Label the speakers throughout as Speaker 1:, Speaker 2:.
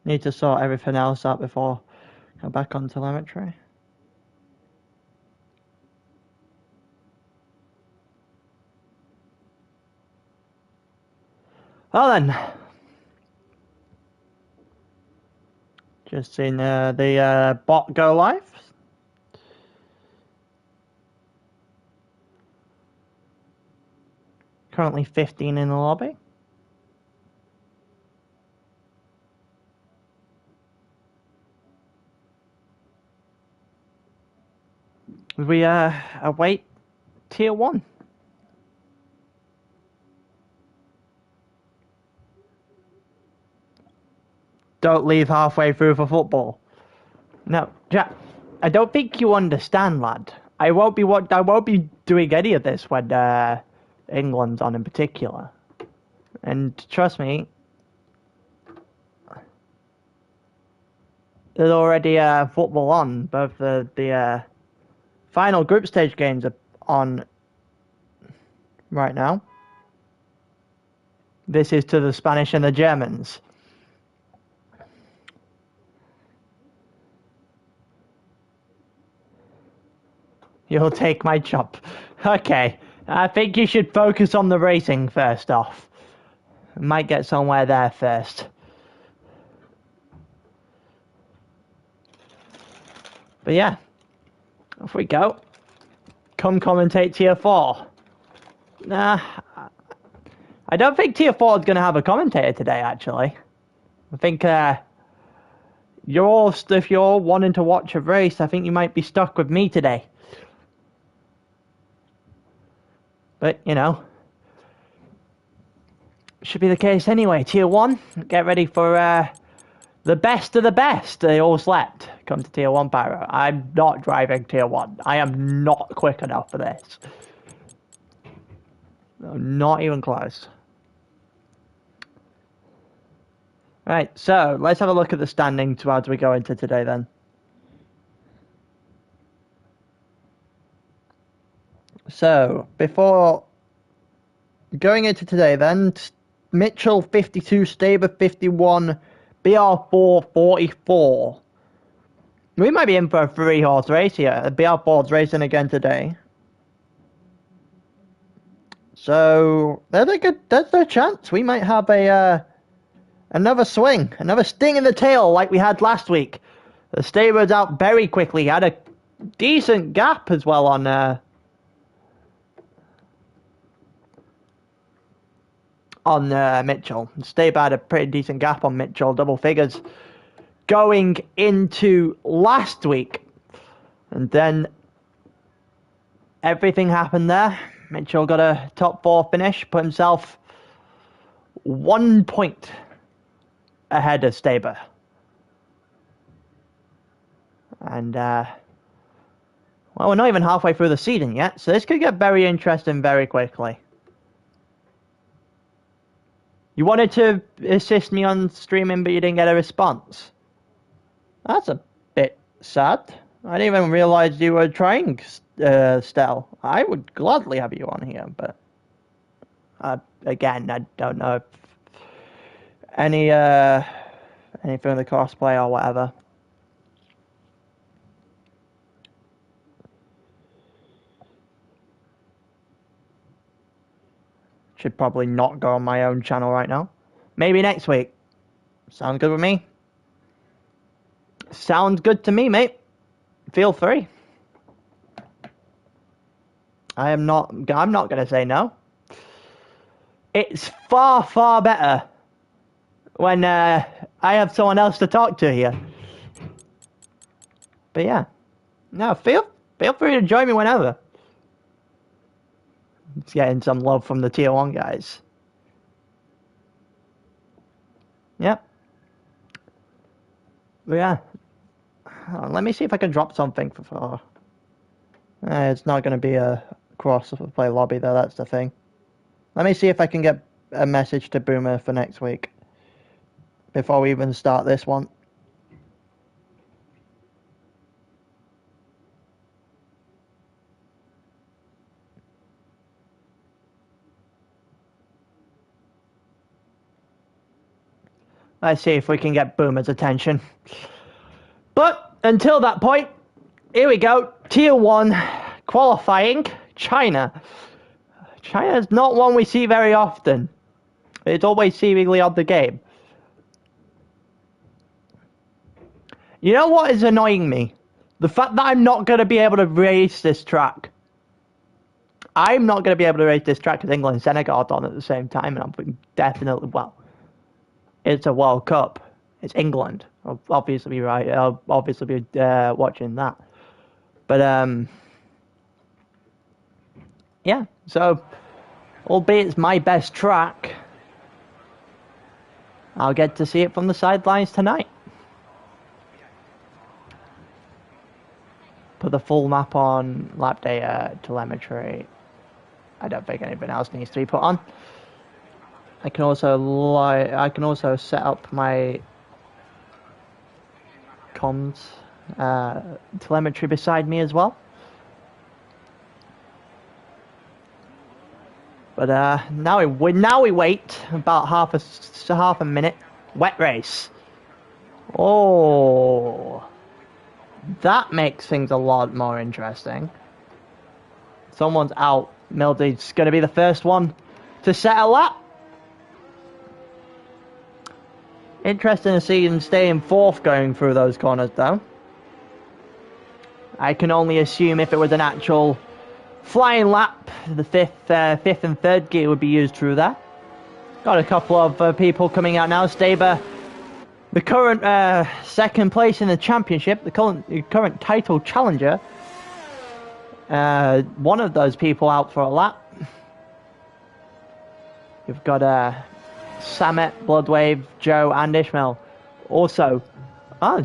Speaker 1: Need to sort everything else out before I go back on telemetry. Well then, just seen the bot go live. Currently 15 in the lobby. We await tier 1. Don't leave halfway through for football. No, Jack, I don't think you understand, lad. I won't be doing any of this when England's on in particular. And trust me, there's already football on. Both the final group stage games are on right now. This is to the Spanish and the Germans. You'll take my chop. Okay, I think you should focus on the racing first off. Might get somewhere there first. But yeah, off we go. Come commentate tier 4. Nah, I don't think tier 4 is going to have a commentator today, actually. I think if you're wanting to watch a race, I think you might be stuck with me today. But, you know, should be the case anyway. Tier 1, get ready for the best of the best. They all slept. Come to tier 1, Pyro. I'm not driving tier 1. I am not quick enough for this. No, not even close. Right, so let's have a look at the standings as we go into today then. So, before going into today then, Mitchell 52, Staber 51, BR4 44. We might be in for a 3-horse race here. BR4's racing again today. So, that's their chance. We might have another swing, another sting in the tail like we had last week. The Staber's out very quickly. Had a decent gap as well on Mitchell. Staber had a pretty decent gap on Mitchell, double figures, going into last week. And then everything happened there. Mitchell got a top 4 finish, put himself 1 point ahead of Staber. And, well, we're not even halfway through the season yet, so this could get very interesting very quickly. You wanted to assist me on streaming, but you didn't get a response. That's a bit sad. I didn't even realize you were trying, Stel. I would gladly have you on here, but again, I don't know if anything in the cosplay or whatever. Should probably not go on my own channel right now. Maybe next week. Sounds good with me. Sounds good to me, mate. Feel free. I'm not gonna say no. It's far, far better when I have someone else to talk to here. But yeah. No, feel free to join me whenever. It's getting some love from the tier 1 guys. Yep. But yeah. Let me see if I can drop something for it's not going to be a cross-play lobby though, that's the thing. Let me see if I can get a message to Boomer for next week. Before we even start this one. Let's see if we can get Boomer's attention. But until that point, here we go. Tier 1 qualifying, China. China is not one we see very often. It's always seemingly on the game. You know what is annoying me? The fact that I'm not going to be able to race this track. I'm not going to be able to race this track because England and Senegal are on at the same time, and I'm definitely, well, it's a World Cup. It's England. I'll obviously be right. I'll obviously be watching that. But, yeah, so, albeit it's my best track, I'll get to see it from the sidelines tonight. Put the full map on, lap data, telemetry. I don't think anything else needs to be put on. I can also set up my comms telemetry beside me as well. But now we wait about half a minute. Wet race. Oh, that makes things a lot more interesting. Someone's out. Mildy's going to be the first one to set a lap. Interesting to see him staying fourth going through those corners, though. I can only assume if it was an actual flying lap, the fifth and third gear would be used through there. Got a couple of people coming out now. Staber, the current second place in the championship, the current title challenger. One of those people out for a lap. You've got Samet, Bloodwave, Joe, and Ishmael. Also,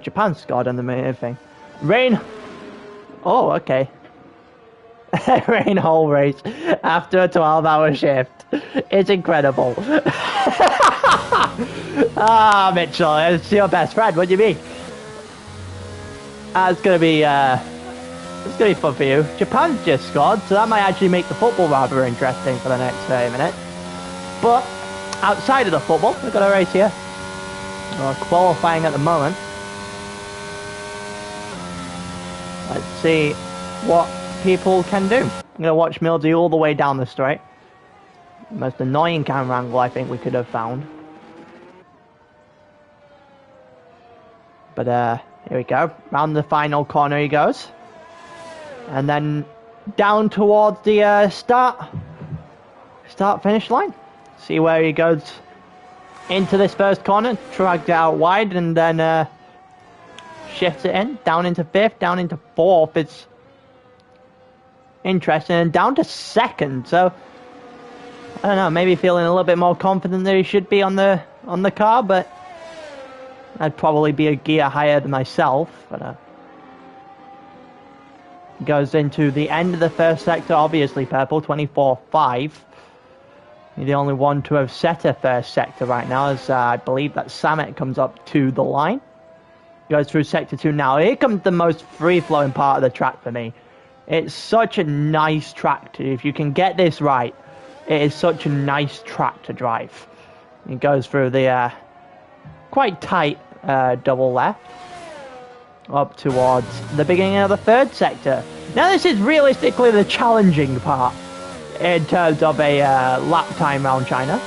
Speaker 1: Japan's scored on the main thing. Rain. Oh, okay. Rain whole race after a 12-hour shift. It's incredible. Mitchell, it's your best friend. What do you mean? It's gonna be fun for you. Japan's just scored, so that might actually make the football rather interesting for the next 30 minutes. But outside of the football, we've got a race here. We're qualifying at the moment. Let's see what people can do. I'm going to watch Mildy all the way down the straight. The most annoying camera angle I think we could have found. But here we go. Round the final corner he goes. And then down towards the start-finish line. See where he goes into this first corner, drags it out wide, and then shifts it in, down into fifth, down into fourth. It's interesting, and down to second. So I don't know, maybe feeling a little bit more confident than he should be on the car, but I'd probably be a gear higher than myself. But goes into the end of the first sector, obviously purple, 24.5. You're the only one to have set a first sector right now, as I believe that Samet comes up to the line. Goes through sector 2 now. Here comes the most free-flowing part of the track for me. It's such a nice track if you can get this right, it is such a nice track to drive. It goes through the quite tight double left up towards the beginning of the third sector. Now this is realistically the challenging part in terms of a lap time around China.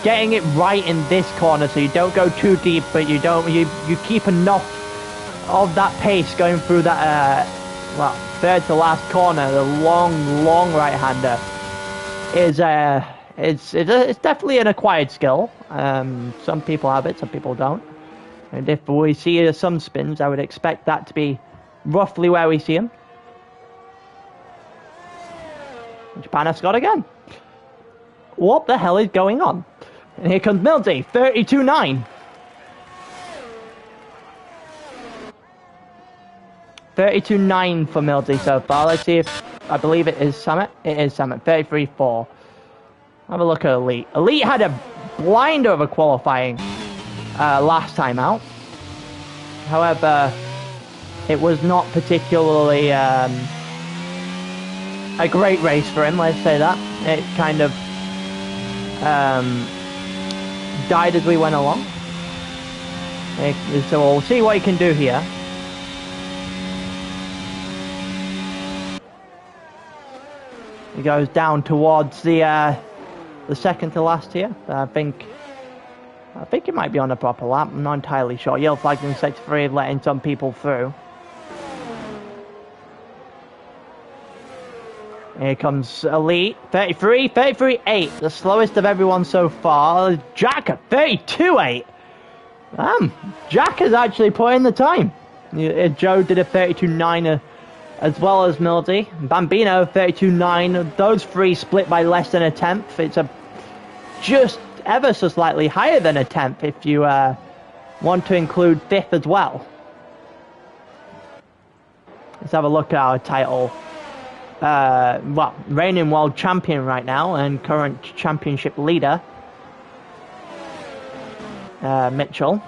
Speaker 1: Getting it right in this corner so you don't go too deep, but you keep enough of that pace going through that third to last corner. The long right-hander is it's definitely an acquired skill. Some people have it, some people don't. And if we see some spins, I would expect that to be roughly where we see him. Japan has scored again. What the hell is going on? And here comes Mildy, 32.9. 32.9 for Mildy so far. Let's see if, I believe it is Samet. It is Samet, 33.4. Have a look at Elite. Elite had a blinder of a qualifying last time out. However, it was not particularly a great race for him, let's say that. It kind of died as we went along. So we'll see what he can do here. He goes down towards the second to last here. I think it might be on a proper lap. I'm not entirely sure. Yellow flags in sector 3, letting some people through. Here comes Elite, 33.8, the slowest of everyone so far. Jack at 32.8. Jack has actually put in the time. Joe did a 32.9 as well as Mildy. Bambino, 32.9. Those three split by less than a tenth. It's just ever so slightly higher than a tenth if you want to include fifth as well. Let's have a look at our title. Well, reigning world champion right now and current championship leader, Mitchell,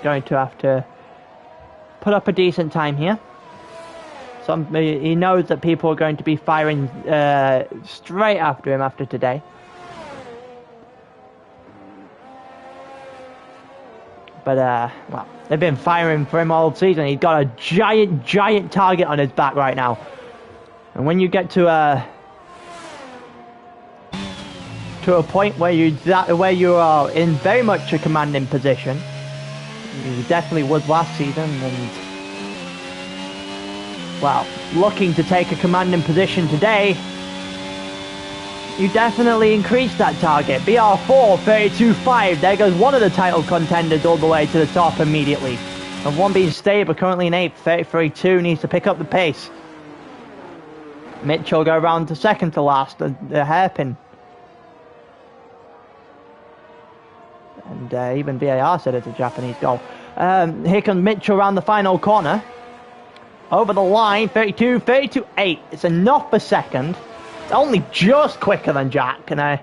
Speaker 1: going to have to put up a decent time here. He knows that people are going to be firing straight after him after today. But, well, they've been firing for him all season. He's got a giant target on his back right now. And when you get to a point where you are in very much a commanding position, you definitely was last season, and well, looking to take a commanding position today, you definitely increase that target. BR4 32.5. There goes one of the title contenders all the way to the top immediately. And one being stable, currently in 8th, 33.2, needs to pick up the pace. Mitchell go round to second to last, the hairpin. And even VAR said it's a Japanese goal. Here comes Mitchell around the final corner. Over the line, 32.8. It's enough for second. It's only just quicker than Jack, and I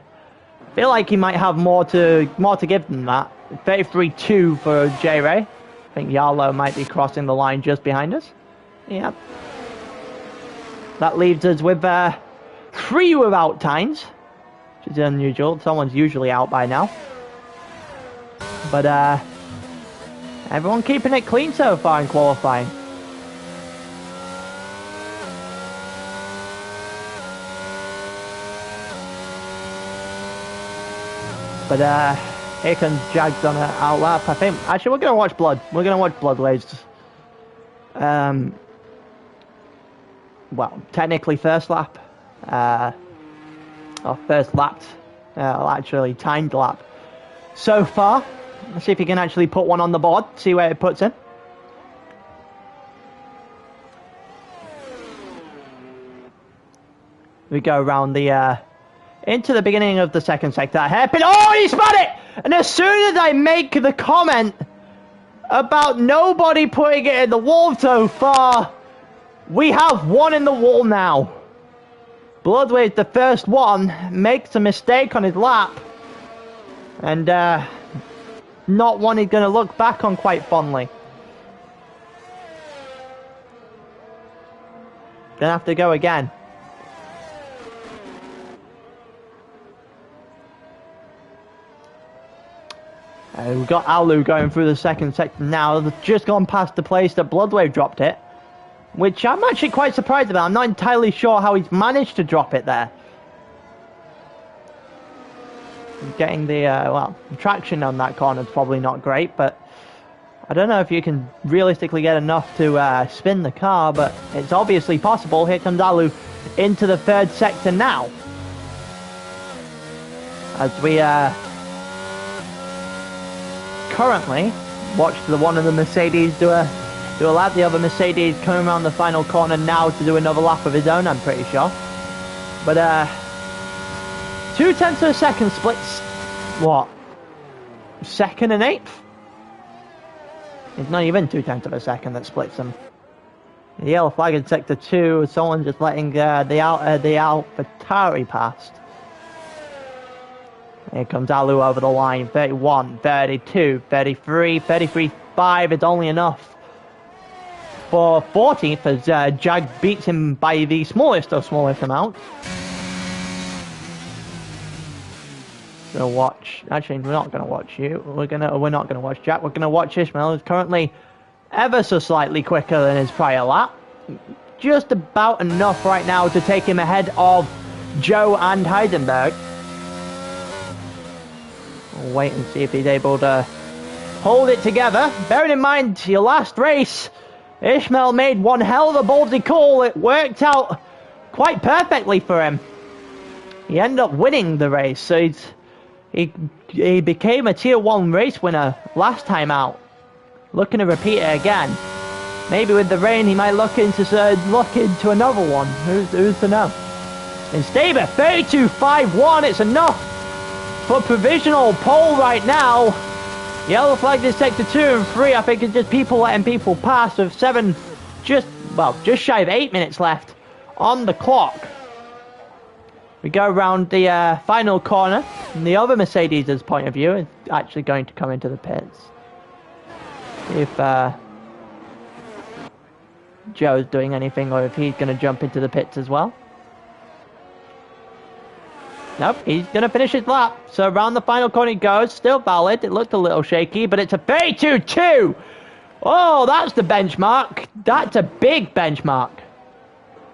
Speaker 1: feel like he might have more to give than that. 33.2 for J-Ray. I think Yarlow might be crossing the line just behind us. Yep. That leaves us with 3 without times, which is unusual. Someone's usually out by now. But everyone keeping it clean so far in qualifying. But here comes Jags on an outlap. I think actually we're gonna watch Blood. We're gonna watch Blood Waves. Well, technically first lap, or first lapped, actually timed lap so far. Let's see if he can actually put one on the board, see where it puts him. We go around the, into the beginning of the second sector. Hairpin, oh, he spun it! And as soon as I make the comment about nobody putting it in the wall so far, we have one in the wall now. Bloodwave, the first one, makes a mistake on his lap. And not one he's going to look back on quite fondly. Gonna have to go again. We've got Alu going through the second sector now. They've just gone past the place that Bloodwave dropped it, which I'm actually quite surprised about. I'm not entirely sure how he's managed to drop it there. Getting the, well, traction on that corner is probably not great, but I don't know if you can realistically get enough to spin the car, but it's obviously possible. Here comes Alu into the third sector now. As we currently watch the one of the Mercedes do a lap. The other Mercedes coming around the final corner now to do another lap of his own, I'm pretty sure. But 0.2 of a second splits, what, second and 8th? It's not even 0.2 of a second that splits them. The yellow flag in sector 2, someone just letting the AlphaTauri past. Here comes Alu over the line, 31, 32, 33, 33.5. It's only enough for 14th as Jag beats him by the smallest amount. Gonna watch. Actually, we're not gonna watch you. We're not gonna watch Jack. We're gonna watch Ishmael, who's currently ever so slightly quicker than his prior lap. Just about enough right now to take him ahead of Joe and Heidenberg. We'll wait and see if he's able to hold it together. Bearing in mind your last race, Ishmael made one hell of a ballsy call. It worked out quite perfectly for him. He ended up winning the race, so he became a tier 1 race winner last time out. Looking to repeat it again. Maybe with the rain he might look into another one. Who's to know? In Staber, 32.51. It's enough for provisional pole right now. Yellow flag in sector 2 and 3. I think it's just people letting people pass with just shy of 8 minutes left on the clock. We go around the final corner, and the other Mercedes' point of view is actually going to come into the pits. See if Joe's doing anything, or if he's going to jump into the pits as well. Nope, he's going to finish his lap. So around the final corner he goes, still valid. It looked a little shaky, but it's a 32.2. Oh, that's the benchmark. That's a big benchmark.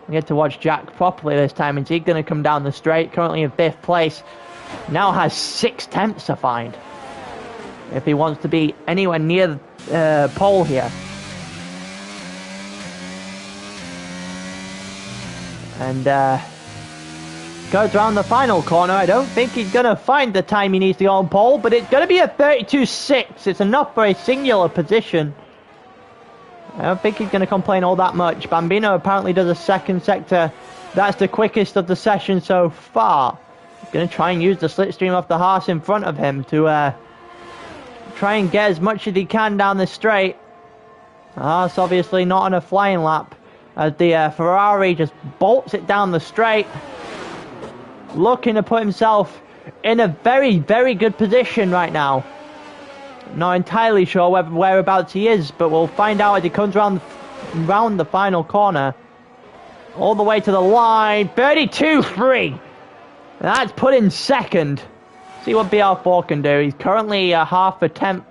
Speaker 1: We get to watch Jack properly this time. Is he going to come down the straight? Currently in 5th place. Now has 6 tenths to find, if he wants to be anywhere near the pole here. And goes around the final corner. I don't think he's going to find the time he needs to go on pole, but it's going to be a 32.6. It's enough for a singular position. I don't think he's going to complain all that much. Bambino apparently does a 2nd sector. That's the quickest of the session so far. He's going to try and use the slipstream off the Haas in front of him to try and get as much as he can down the straight. Haas obviously not on a flying lap, as the Ferrari just bolts it down the straight. Looking to put himself in a very, very good position right now. Not entirely sure whereabouts he is, but we'll find out as he comes round the final corner. All the way to the line. 32.3. That's put in 2nd. See what BR4 can do. He's currently half a tenth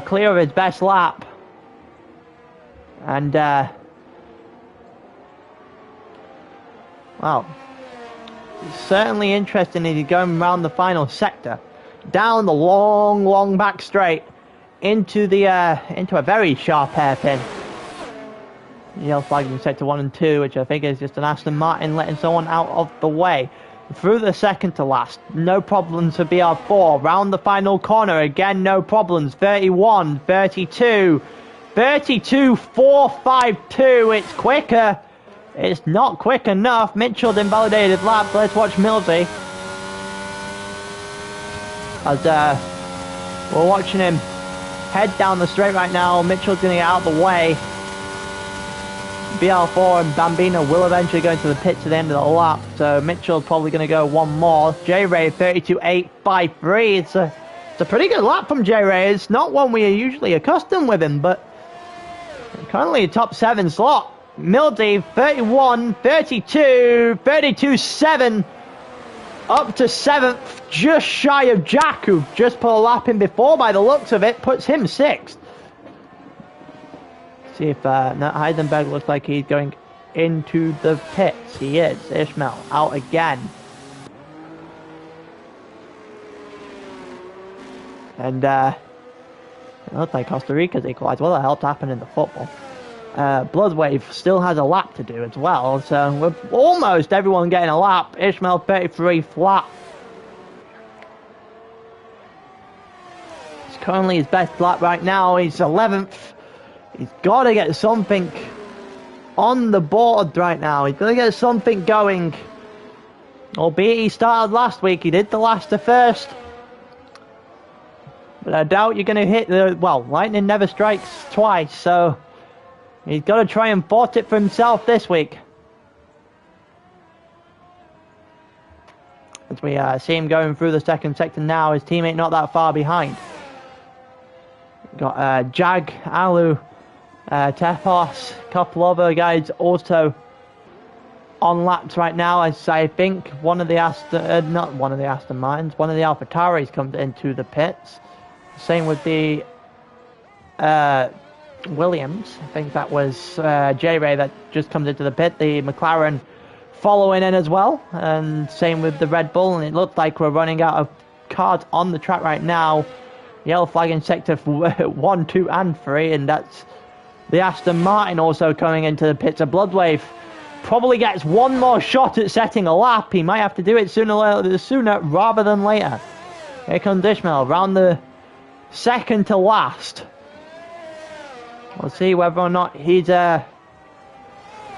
Speaker 1: clear of his best lap. And, well, it's certainly interesting as he's going around the final sector. Down the long back straight into a very sharp hairpin. Yellow flag in sector 1 and 2, which I think is just an Aston Martin letting someone out of the way. Through the 2nd to last, no problems for BR4. Round the final corner, again no problems. 31, 32, 32, 452. It's quicker. It's not quick enough. Mitchell's invalidated lap. Let's watch Millsy. As we're watching him head down the straight right now. Mitchell's going to get out of the way. BR4 and Bambino will eventually go into the pits at the end of the lap. So Mitchell's probably going to go one more. J-Ray 32.853. It's a pretty good lap from J-Ray. It's not one we are usually accustomed with him, but currently a top 7 slot. Mildy 31, 32, 32.7. Up to 7th, just shy of Jack, who just put a lap in before. By the looks of it, puts him 6th. See if Heidenberg looks like he's going into the pits. He is. Ishmael out again. And it looks like Costa Rica's equalised. What the hell's happened in the football? Bloodwave still has a lap to do as well, so we're almost everyone getting a lap. Ishmael 33 flat. It's currently his best lap right now. He's 11th. He's got to get something on the board right now. He's got to get something going. Albeit he started last week, he did the last to first. But I doubt you're going to hit the... Well, lightning never strikes twice, so... He's got to try and force it for himself this week. As we see him going through the 2nd sector now, his teammate not that far behind. Got Jag, Alu, Tefos, a couple other guys also on laps right now, as I think one of the not one of the Aston Martins, one of the AlphaTauris comes into the pits. Same with the Williams. I think that was J-Ray that just comes into the pit. The McLaren following in as well, and same with the Red Bull. And it looks like we're running out of cars on the track right now. Yellow flag in sector 1, 2 and 3, and that's the Aston Martin also coming into the pits. A Bloodwave probably gets one more shot at setting a lap. He might have to do it sooner rather than later. Here comes Ishmael around the second to last. We'll see whether or not he's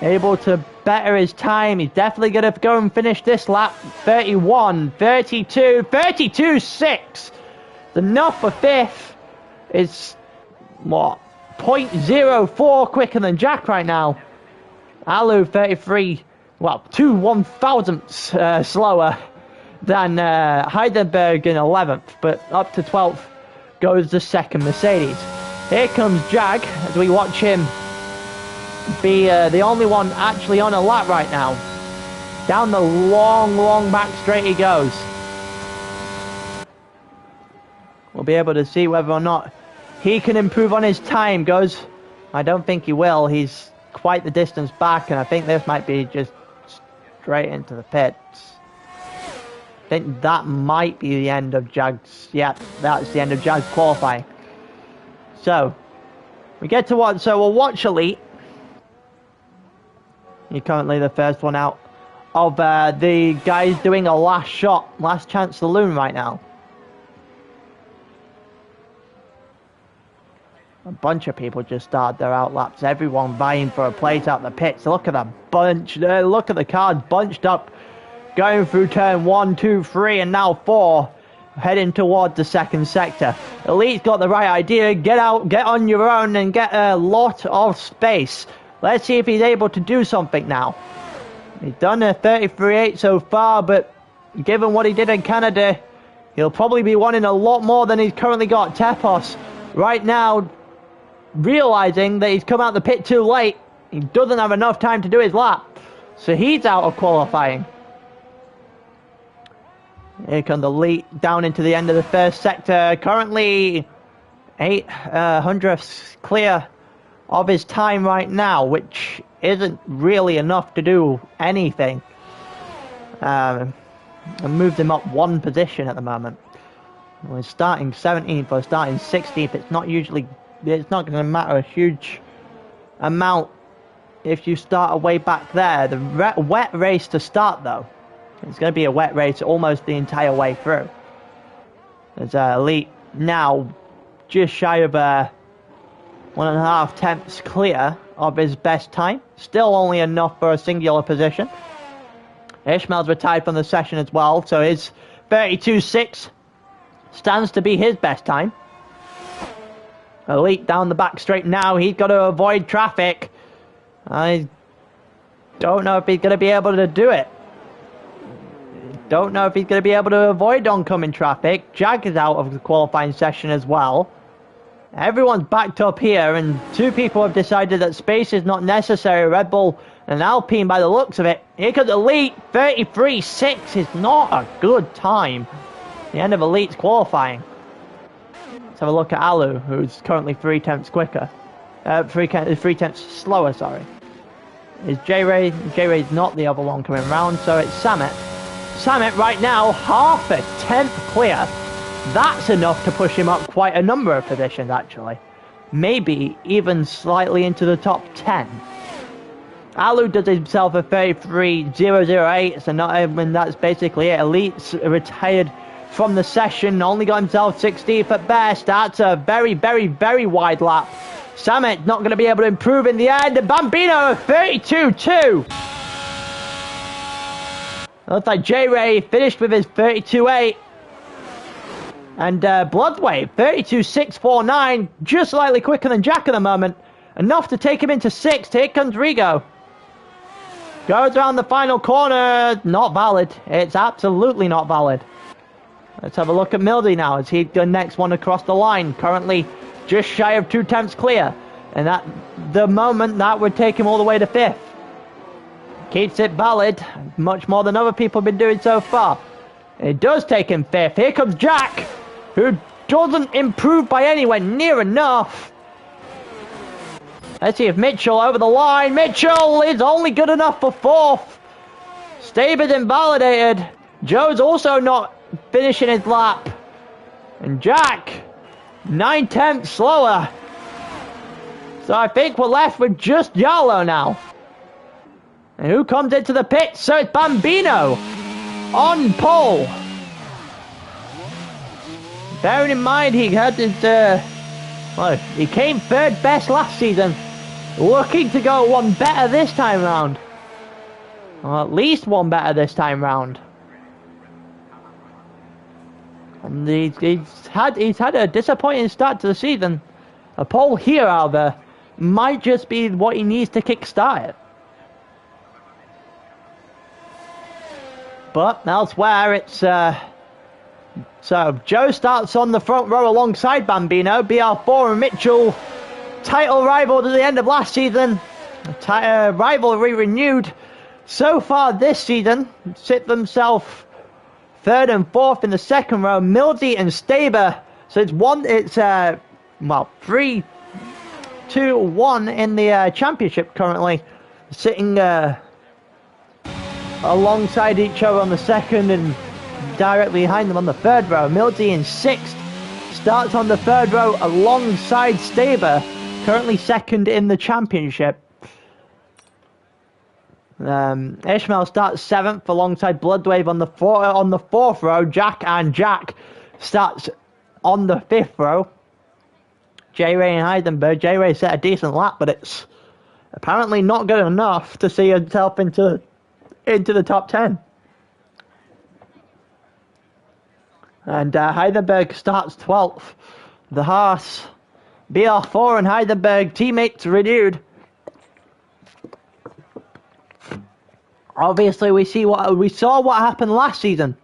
Speaker 1: able to better his time. He's definitely going to go and finish this lap. 31, 32, 32.6. Enough for fifth. It's what? 0.04 quicker than Jack right now. Alu 33, well, 2 1,000ths slower than Heidenberg in 11th, but up to 12th goes the second Mercedes. Here comes Jag as we watch him be the only one actually on a lap right now. Down the long back straight he goes. We'll be able to see whether or not he can improve on his time. I don't think he will. He's quite the distance back, and I think this might be just straight into the pits. I think that might be the end of Jag's. Yeah, that's the end of Jag's qualifying. So we get to what? So we'll watch Elite. You're currently the first one out of the guys doing a last shot, last chance saloon right now. A bunch of people just started their outlaps. Everyone vying for a place out the pits. Look at the bunch. Look at the cars bunched up, going through turn 1, 2, 3, and now 4, heading towards the second sector. Elite's got the right idea. Get out, get on your own, and get a lot of space. Let's see if he's able to do something now. He's done a 33.8 so far, but given what he did in Canada, he'll probably be wanting a lot more than he's currently got. Tepos right now realizing that he's come out the pit too late. He doesn't have enough time to do his lap, so he's out of qualifying. Here comes the lead down into the end of the first sector. Currently 8 hundredths clear of his time right now, which isn't really enough to do anything. I moved him up 1 position at the moment. We're starting 17th or starting 16th. It's not going to matter a huge amount if you start way back there. The wet race to start, though. It's going to be a wet race almost the entire way through. There's Elite now just shy of 1.5 tenths clear of his best time. Still only enough for a singular position. Ishmael's retired from the session as well, so his 32.6 stands to be his best time. Elite down the back straight now. He's got to avoid traffic. I don't know if he's going to be able to do it. Don't know if he's going to be able to avoid oncoming traffic. Jag is out of the qualifying session as well. Everyone's backed up here, and 2 people have decided that space is not necessary. Red Bull and Alpine by the looks of it. Here comes Elite. 33.6 is not a good time. The end of Elite's qualifying. Let's have a look at Alu, who's currently 3 tenths quicker. 3 tenths slower, sorry. Is J-Ray? J-Ray's not the other one coming round, so it's Samet. Samet right now, 0.5 tenth clear. That's enough to push him up quite a number of positions, actually. Maybe even slightly into the top 10. Alu does himself a 33.008, so not even that's basically it. Elite's retired from the session, only got himself 16th at best. That's a very, very, very wide lap. Samet not going to be able to improve in the end. And Bambino, 32.2. Looks like J-Ray finished with his 32.8. And Bloodwave, 32.649, just slightly quicker than Jack at the moment. Enough to take him into 6th. Here comes Rigo. Goes around the final corner. Not valid. It's absolutely not valid. Let's have a look at Mildy now as he's the next one across the line. Currently just shy of 2 tenths clear. And at the moment, that would take him all the way to 5th. keeps it valid, much more than other people have been doing so far. It does take him 5th. Here comes Jack, who doesn't improve by anywhere near enough. Let's see if Mitchell over the line. Mitchell is only good enough for 4th. Staber's invalidated. Joe's also not finishing his lap. And Jack, 9/10 slower. So I think we're left with just Yarlow now. And who comes into the pit? So it's Bambino on pole. Bearing in mind he had his, well, he came 3rd best last season. Looking to go one better this time round. Or at least one better this time round. And he's had a disappointing start to the season. A pole here, however, might just be what he needs to kickstart it. But elsewhere, it's so Joe starts on the front row alongside Bambino. BR4 and Mitchell, title rivals at the end of last season. Rivalry renewed so far this season. Sit themselves 3rd and 4th in the second row. Mildy and Staber. So it's 3-2-1 in the championship currently, sitting alongside each other on the second and directly behind them on the 3rd row. Mildy in 6th, starts on the 3rd row alongside Staber, currently 2nd in the championship. Ishmael starts 7th alongside Bloodwave on the 4th row. Jack starts on the 5th row. J-Ray and Heidenberg. J-Ray set a decent lap, but it's apparently not good enough to see himself into the top 10. And Heidenberg starts 12th. The Haas, BR4 and Heidenberg teammates renewed. Obviously, we saw what happened last season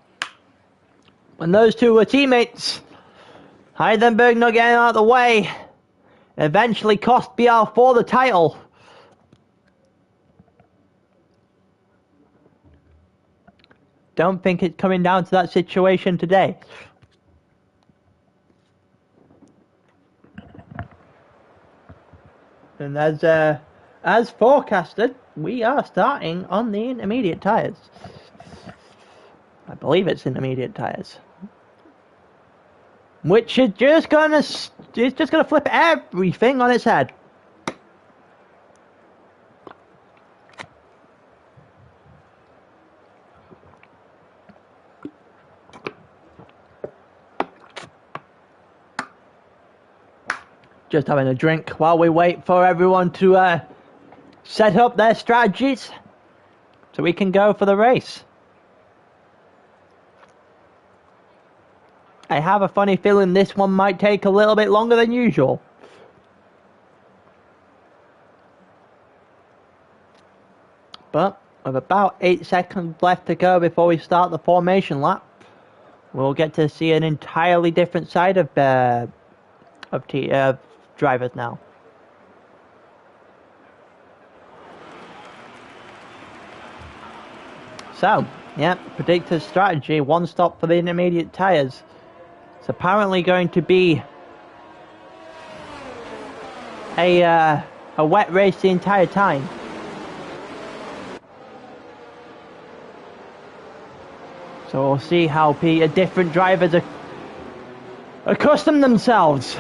Speaker 1: when those two were teammates. Heidenberg not getting out of the way eventually cost BR4 the title. Don't think it's coming down to that situation today. And as forecasted, we are starting on the intermediate tyres. I believe it's intermediate tyres, which is just gonna flip everything on its head. Just having a drink while we wait for everyone to set up their strategies so we can go for the race. I have a funny feeling this one might take a little bit longer than usual. But with about 8 seconds left to go before we start the formation lap, we'll get to see an entirely different side of drivers now. So, yeah, predicted strategy, one stop for the intermediate tyres. It's apparently going to be a wet race the entire time. So we'll see how different drivers accustom themselves.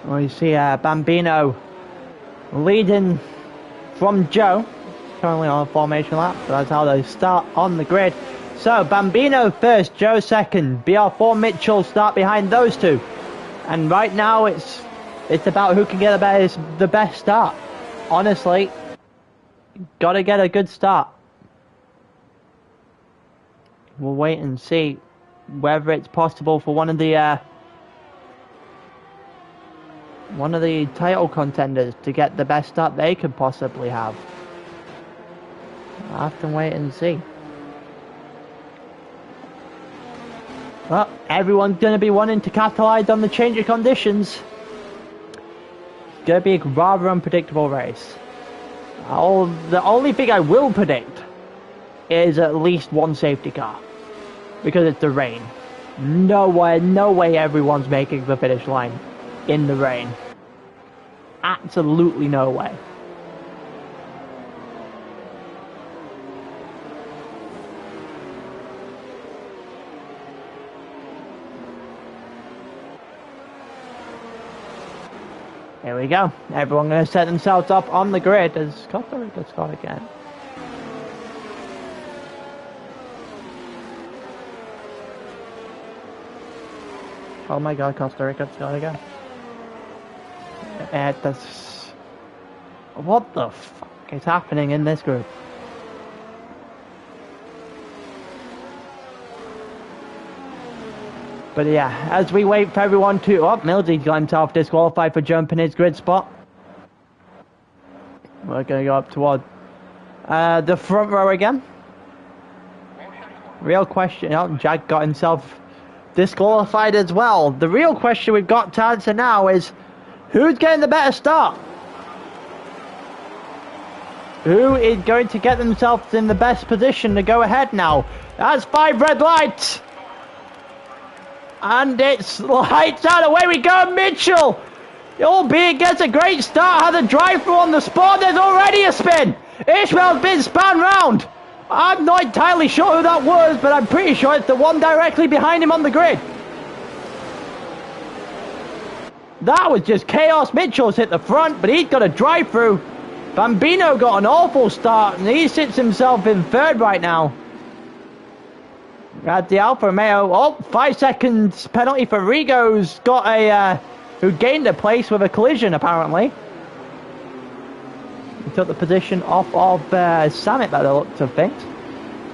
Speaker 1: Well, you see Bambino leading from Joe, currently on a formation lap, so that's how they start on the grid. So Bambino first, Joe second, BR4 Mitchell start behind those two. And right now it's about who can get the best start. Honestly, gotta get a good start. We'll wait and see whether it's possible for one of the title contenders to get the best start they could possibly have. I'll have to wait and see. Well, everyone's going to be wanting to capitalize on the change of conditions. It's going to be a rather unpredictable race. The only thing I will predict is at least one safety car. Because it's the rain. No way everyone's making the finish line in the rain. Absolutely no way. Here we go. Everyone going to set themselves up on the grid as Costa Rica scored again. Oh my god, Costa Rica scored again. That's... What the fuck is happening in this group? But yeah, as we wait for everyone to... Oh, Mildy's got himself disqualified for jumping his grid spot. We're going to go up toward the front row again. Real question... Oh, Jack got himself disqualified as well. The real question we've got to answer now is... Who's getting the better start? Who is going to get themselves in the best position to go ahead now? That's 5 red lights. And it's lights out. Away we go, Mitchell. Albeit gets a great start. Has a drive-through on the spot. There's already a spin. Ishmael's been spun round. I'm not entirely sure who that was, but I'm pretty sure it's the one directly behind him on the grid. That was just chaos. Mitchell's hit the front, but he's got a drive-through. Bambino got an awful start, and he sits himself in third right now. At the Alfa Romeo, oh, 5 seconds penalty for Rigo's got a, who gained a place with a collision apparently. He took the position off of Samet by the looks of things.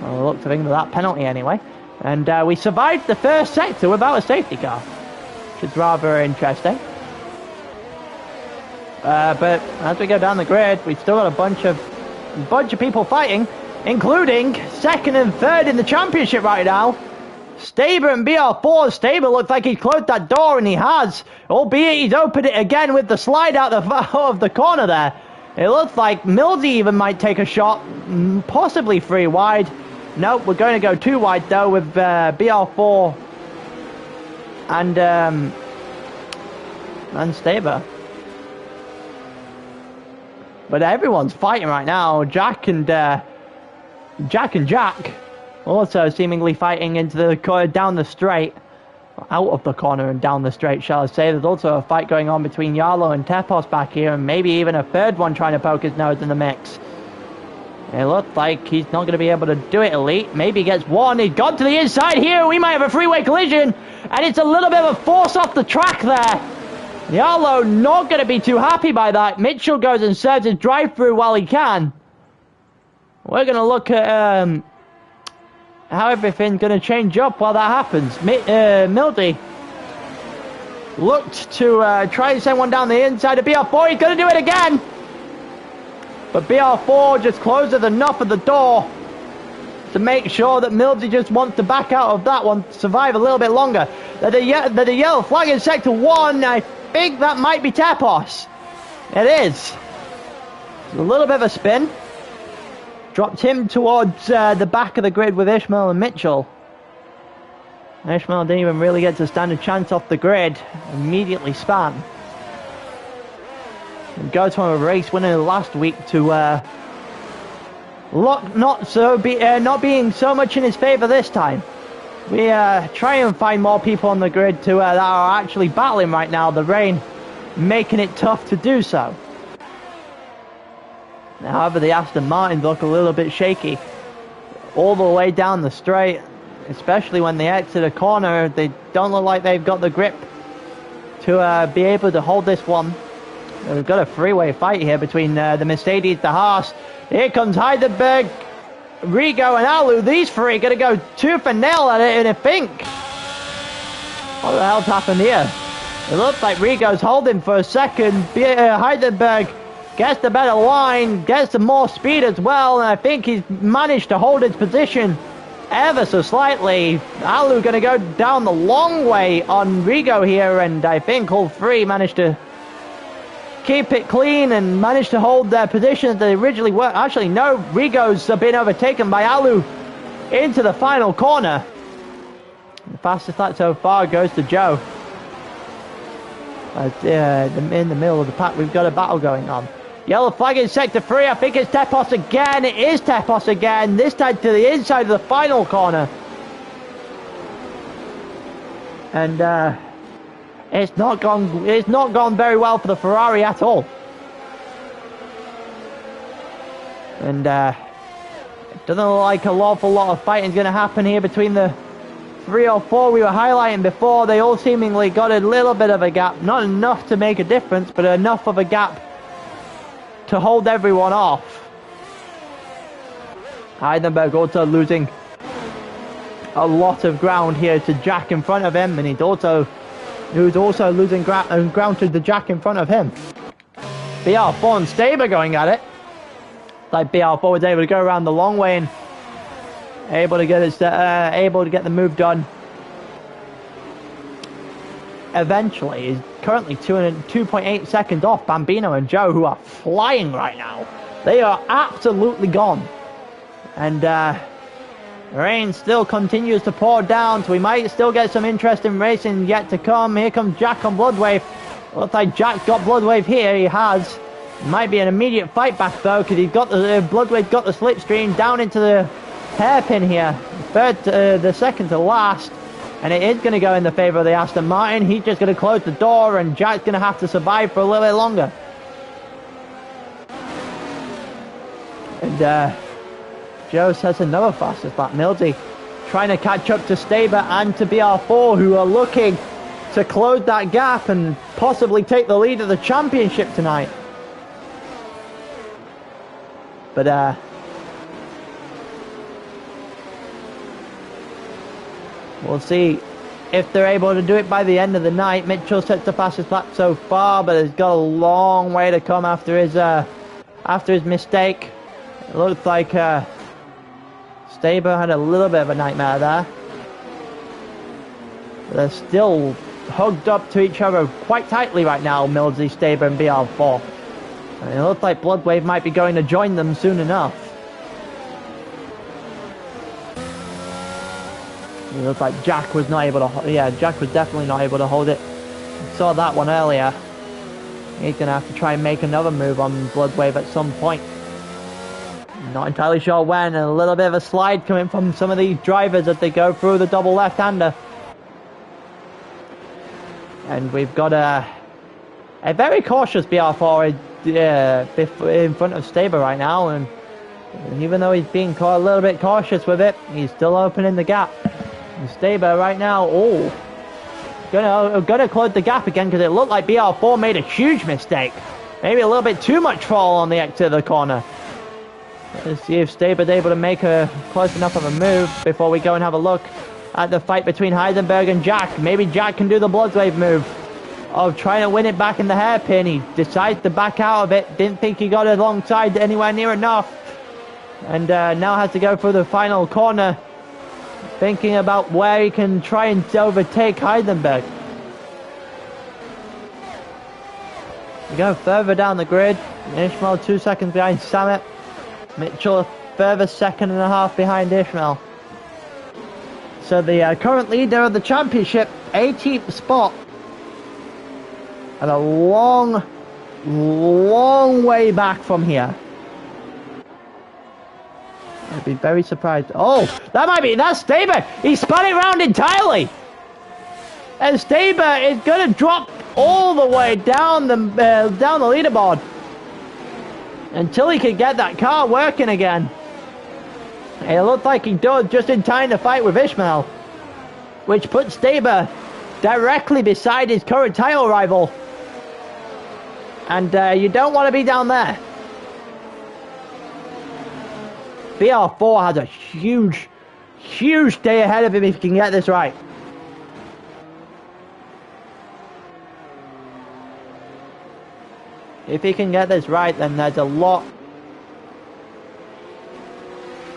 Speaker 1: Well, the looks of things with that penalty anyway. And we survived the first sector without a safety car, which is rather interesting. But as we go down the grid, we've still got a bunch of people fighting, including second and third in the championship right now. Staber and BR4. Staber looks like he's closed that door, and he has, albeit he's opened it again with the slide out of the corner there. It looks like Mildy even might take a shot, possibly 3 wide. Nope, we're going to go 2 wide though with BR4 and Staber. But everyone's fighting right now. Jack and Jack also seemingly fighting into the down the straight, out of the corner and down the straight, shall I say. There's also a fight going on between Yarlo and Tepos back here, and maybe even a third one trying to poke his nose in the mix. It looks like he's not going to be able to do it, Elite. Maybe he gets one. He's gone to the inside here. We might have a three-way collision, and it's a little bit of a force off the track there. Yarlo not going to be too happy by that. Mitchell goes and serves his drive-through while he can. We're going to look at how everything's going to change up while that happens. Mildy looked to try and send one down the inside of BR4. He's going to do it again. But BR4 just closes enough of the door to make sure that Mildy just wants to back out of that one, survive a little bit longer. There's a yellow flag in sector 1. I think that might be Tepos. It is. A little bit of a spin. Dropped him towards the back of the grid with Ishmael and Mitchell. Ishmael didn't even really get to stand a chance off the grid. Immediately span. And goes from a race winner last week to not being so much in his favour this time. We try and find more people on the grid that are actually battling right now. The rain making it tough to do so. However, the Aston Martins look a little bit shaky all the way down the straight, especially when they exit a corner. They don't look like they've got the grip to be able to hold this one. We've got a three-way fight here between the Mercedes, the Haas. Here comes Heidelberg, Rigo and Alu. These three are going to go tooth and nail at it, and I think... What the hell's happened here? It looks like Rigo's holding for a second. Heidelberg gets the better line, gets some more speed as well, and I think he's managed to hold his position ever so slightly. Alu going to go down the long way on Rigo here, and I think all three managed to keep it clean and managed to hold their position that they originally were. Actually, no, Rigo's been overtaken by Alu into the final corner. The fastest lap so far goes to Joe. In the middle of the pack, we've got a battle going on. Yellow flag in sector 3. I think it's Tepos again. It is Tepos again. This time to the inside of the final corner. And it's not gone very well for the Ferrari at all. And it doesn't look like an awful lot of fighting is going to happen here between the 3 or 4 we were highlighting before. They all seemingly got a little bit of a gap. Not enough to make a difference, but enough of a gap to hold everyone off. Heidenberg also losing a lot of ground here to Jack in front of him, and who's also losing ground to the Jack in front of him. BR4 and Staber going at it. Like BR4 was able to go around the long way and able to get the move done. Eventually, he's currently 2.8 seconds off Bambino and Joe, who are flying right now. They are absolutely gone. And rain still continues to pour down, so we might still get some interesting racing yet to come. Here comes Jack on Bloodwave. Looks like Jack's got Bloodwave here. He has. Might be an immediate fight back though, because he's got the Bloodwave got the slipstream down into the hairpin here. The second to last. And it is going to go in the favour of the Aston Martin. He's just going to close the door, and Jack's going to have to survive for a little bit longer. And Joe says another fastest lap. Mildy trying to catch up to Staber and to BR4, who are looking to close that gap and possibly take the lead of the championship tonight. But we'll see if they're able to do it by the end of the night. Mitchell sets the fastest lap so far, but has got a long way to come after his mistake. It looks like Staber had a little bit of a nightmare there. But they're still hugged up to each other quite tightly right now, Millsy, Staber and BR4. And it looks like Bloodwave might be going to join them soon enough. It looks like Jack was not able to... Yeah, Jack was definitely not able to hold it. Saw that one earlier. He's going to have to try and make another move on Bloodwave at some point. Not entirely sure when. A little bit of a slide coming from some of these drivers as they go through the double left-hander. And we've got a very cautious BR4 in front of Staber right now. And even though he's being a little bit cautious with it, he's still opening the gap. And Staber right now, gonna close the gap again, because it looked like BR4 made a huge mistake. Maybe a little bit too much fall on the exit of the corner. Let's see if Staber's able to make a close enough of a move before we go and have a look at the fight between Heisenberg and Jack. Maybe Jack can do the Bloodwave move of trying to win it back in the hairpin. He decides to back out of it. Didn't think he got alongside anywhere near enough. And now has to go through the final corner, thinking about where he can try and overtake Heisenberg. We go further down the grid. Ishmael 2 seconds behind Samet. Mitchell a further 1.5 seconds behind Ishmael. So the current leader of the championship, 18th spot. And a long, long way back from here. I'd be very surprised. Oh, that's Staber. He spun it around entirely. And Staber is going to drop all the way down the leaderboard until he can get that car working again. It looked like he does just in time to fight with Ishmael, which puts Staber directly beside his current title rival. And you don't want to be down there. BR4 has a huge, huge day ahead of him if he can get this right. If he can get this right, then there's a lot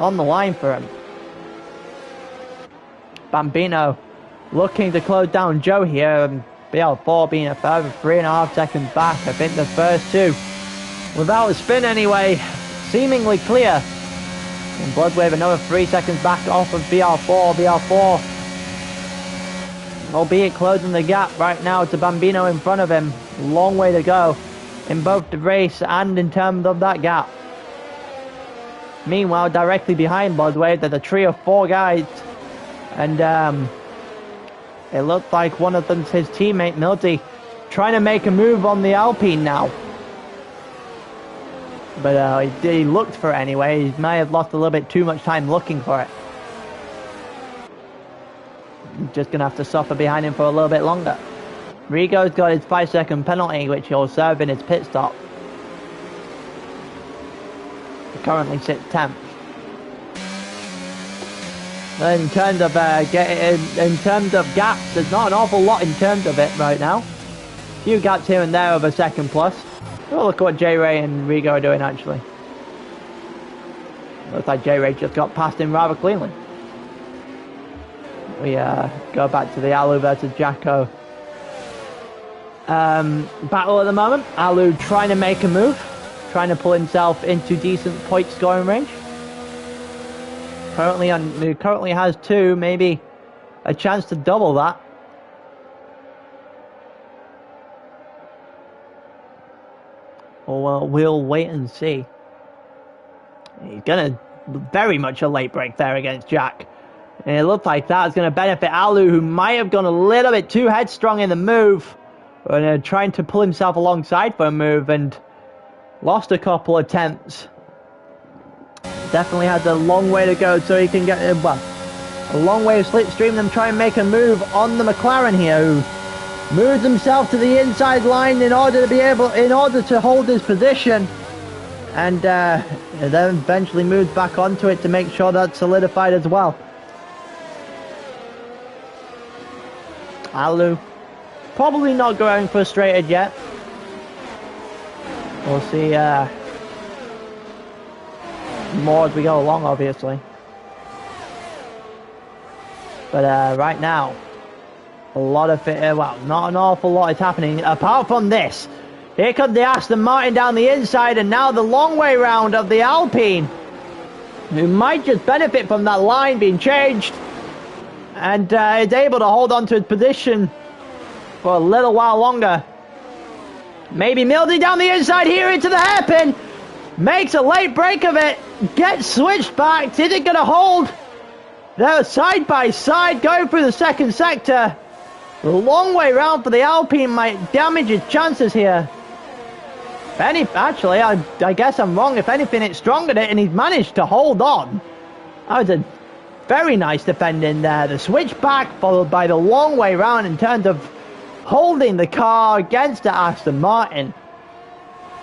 Speaker 1: on the line for him. Bambino looking to close down Joe here, and BL4 being a further 3.5 seconds back. I think the first two, without a spin anyway, seemingly clear. And Bloodwave another 3 seconds back off of BR4. BR4, albeit closing the gap right now to Bambino in front of him. Long way to go in both the race and in terms of that gap. Meanwhile, directly behind Bloodwave, there's a trio of 4 guys. And it looked like one of them's his teammate, Milty, trying to make a move on the Alpine now. But he looked for it anyway. He may have lost a little bit too much time looking for it. Just going to have to suffer behind him for a little bit longer. Rigo's got his 5-second penalty, which he'll serve in his pit stop. He currently sits 10th. In terms of in terms of gaps, there's not an awful lot in terms of it right now. A few gaps here and there of a second plus. Oh, look at what J-Ray and Rigo are doing actually. Looks like J-Ray just got past him rather cleanly. We go back to the Alu versus Jacko battle at the moment. Alu trying to make a move, trying to pull himself into decent point scoring range. He currently has 2, maybe a chance to double that. Well, we'll wait and see. He's gonna very much a late break there against Jack. And it looked like that's going to benefit Alu, who might have gone a little bit too headstrong in the move. And trying to pull himself alongside for a move and lost a couple attempts. Definitely has a long way to go so he can get, well, a long way of slipstream them, try and make a move on the McLaren here, who moves himself to the inside line in order to hold his position. And then eventually moves back onto it to make sure that's solidified as well. Alu probably not growing frustrated yet. We'll see more as we go along, obviously. But right now, a lot of it, well, not an awful lot is happening apart from this. Here comes the Aston Martin down the inside, and now the long way round of the Alpine, who might just benefit from that line being changed. And is able to hold on to his position for a little while longer. Maybe Mildy down the inside here into the hairpin. Makes a late break of it. Gets switched back. Is it going to hold? They're side by side going through the second sector. The long way round for the Alpine might damage his chances here. Actually, I guess I'm wrong. If anything, it's stronger than it, and he's managed to hold on. That was a very nice defending there. The switch back followed by the long way round in terms of holding the car against the Aston Martin.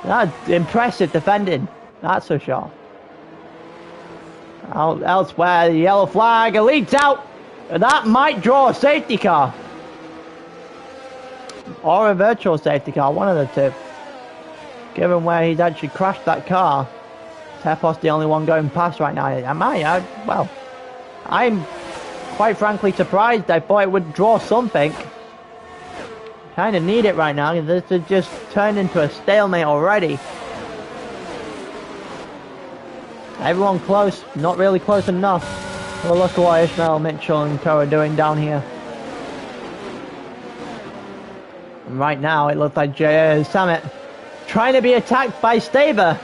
Speaker 1: That's impressive defending, that's for sure. Elsewhere, the yellow flag, leads out. That might draw a safety car. Or a virtual safety car, one of the two. Given where he's actually crashed that car. Tepos the only one going past right now. Well, I'm quite frankly surprised. I thought it would draw something. Kind of need it right now. This has just turned into a stalemate already. Everyone close, not really close enough. Well, look at what Ishmael, Mitchell and Co are doing down here. And right now it looks like Summit trying to be attacked by Staber.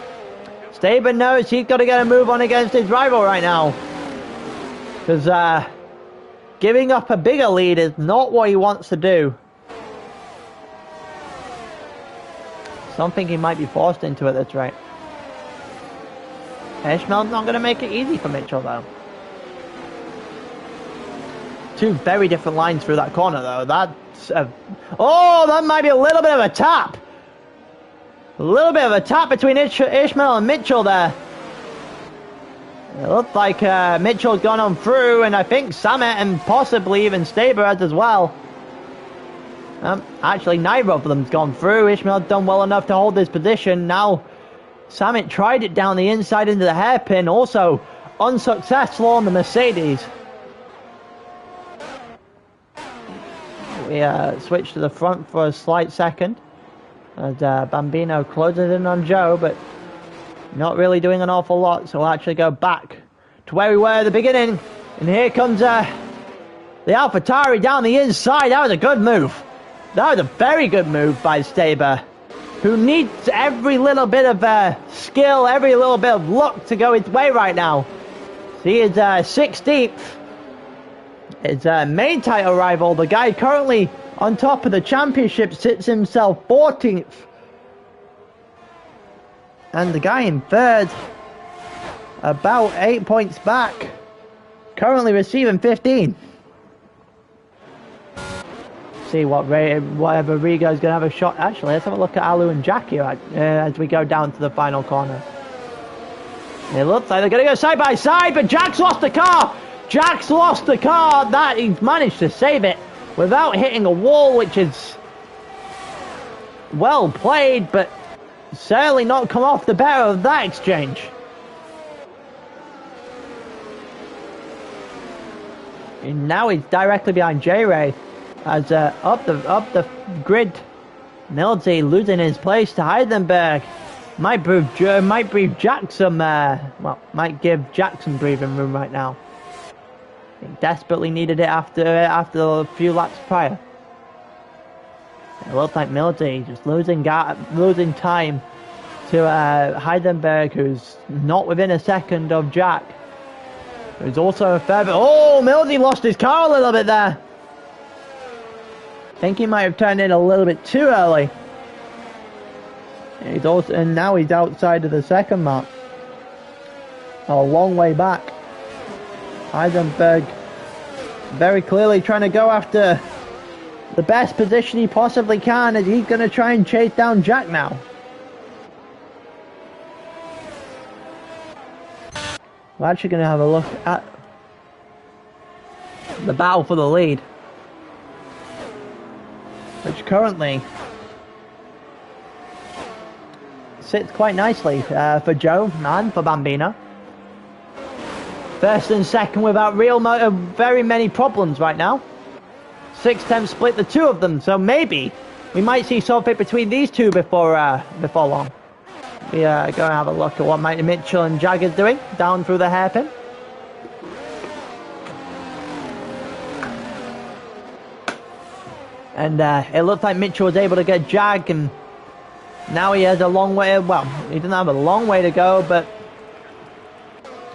Speaker 1: Staber knows he's got to get a move on against his rival right now. Because giving up a bigger lead is not what he wants to do. Something he might be forced into at this rate. Ishmael's not going to make it easy for Mitchell though. Two very different lines through that corner though. That's oh, that might be a little bit of a tap. A little bit of a tap between Ishmael and Mitchell there. It looked like Mitchell's gone on through, and I think Samet and possibly even Staber has as well. Actually, neither of them's gone through. Ishmael's done well enough to hold his position. Now, Samet tried it down the inside into the hairpin, also unsuccessful on the Mercedes. We switch to the front for a slight second. As Bambino closes in on Joe, but not really doing an awful lot. So we'll actually go back to where we were at the beginning. And here comes the AlphaTauri down the inside. That was a good move. That was a very good move by Staber, who needs every little bit of skill, every little bit of luck to go his way right now. He is 16th. His main title rival, the guy currently on top of the championship, sits himself 14th. And the guy in third, about 8 points back, currently receiving 15. See whatever Rigo's going to have a shot. Actually, let's have a look at Alu and Jack here as we go down to the final corner. It looks like they're going to go side by side, but Jack's lost the car. Jack's lost the car. That he's managed to save it without hitting a wall, which is well played, but certainly not come off the better of that exchange. And now he's directly behind J-Ray. As up the grid, Mildsey losing his place to Heidenberg. Might breathe Jack some, might give Jack some breathing room right now. He desperately needed it after a few laps prior. It looks like Mildsey just losing time to Heidenberg, who's not within a second of Jack. Who's also a fair bit. Oh, Mildsey lost his car a little bit there. I think he might have turned in a little bit too early. And now he's outside of the second mark. A long way back. Heidenberg very clearly trying to go after the best position he possibly can, as he's going to try and chase down Jack now. We're actually going to have a look at the battle for the lead, which currently sits quite nicely for Joe and for Bambino. First and second without very many problems right now. 6-10 split the two of them, so maybe we might see something between these two before long. We are going to have a look at what Mighty Mitchell and Jag is doing down through the hairpin. And it looked like Mitchell was able to get Jag, and now he has a long way. Well, he doesn't have a long way to go, but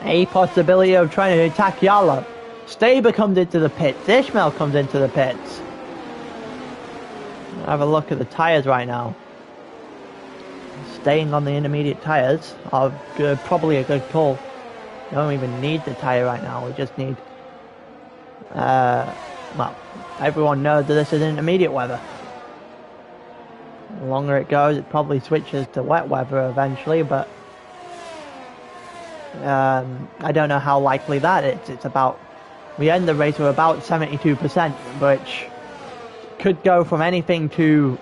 Speaker 1: a possibility of trying to attack Yala. Staber comes into the pits. Ishmael comes into the pits. Have a look at the tyres right now. Staying on the intermediate tyres are probably a good call. We don't even need the tyre right now. We just need... well, everyone knows that this is intermediate weather. The longer it goes, it probably switches to wet weather eventually, but I don't know how likely that is. It's about... We end the race with about 72%, which could go from anything to,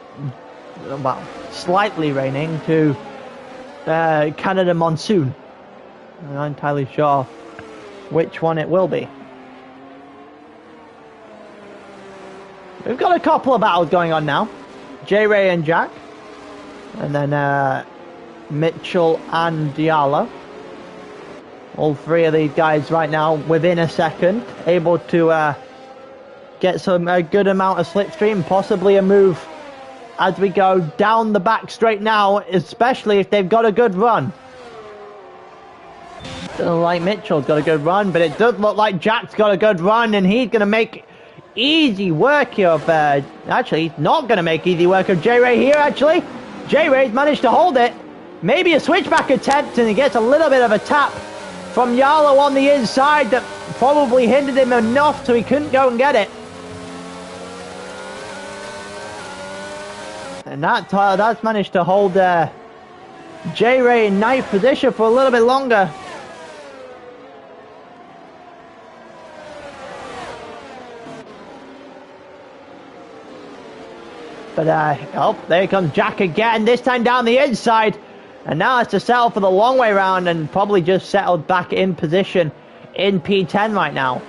Speaker 1: well, slightly raining to Canada monsoon. I'm not entirely sure which one it will be. We've got a couple of battles going on now. J-Ray and Jack. And then Mitchell and Diallo. All three of these guys right now within a second. Able to get a good amount of slipstream. Possibly a move as we go down the back straight now. Especially if they've got a good run. Doesn't like Mitchell's got a good run. But it does look like Jack's got a good run. And he's going to make easy work here of... actually, he's not going to make easy work of J-Ray here, actually. J-Ray's managed to hold it. Maybe a switchback attempt, and he gets a little bit of a tap from Yalo on the inside that probably hindered him enough so he couldn't go and get it. And that's managed to hold J-Ray in ninth position for a little bit longer. But, oh, there comes Jack again, this time down the inside. And now has to settle for the long way round and probably just settled back in position in P10 right now.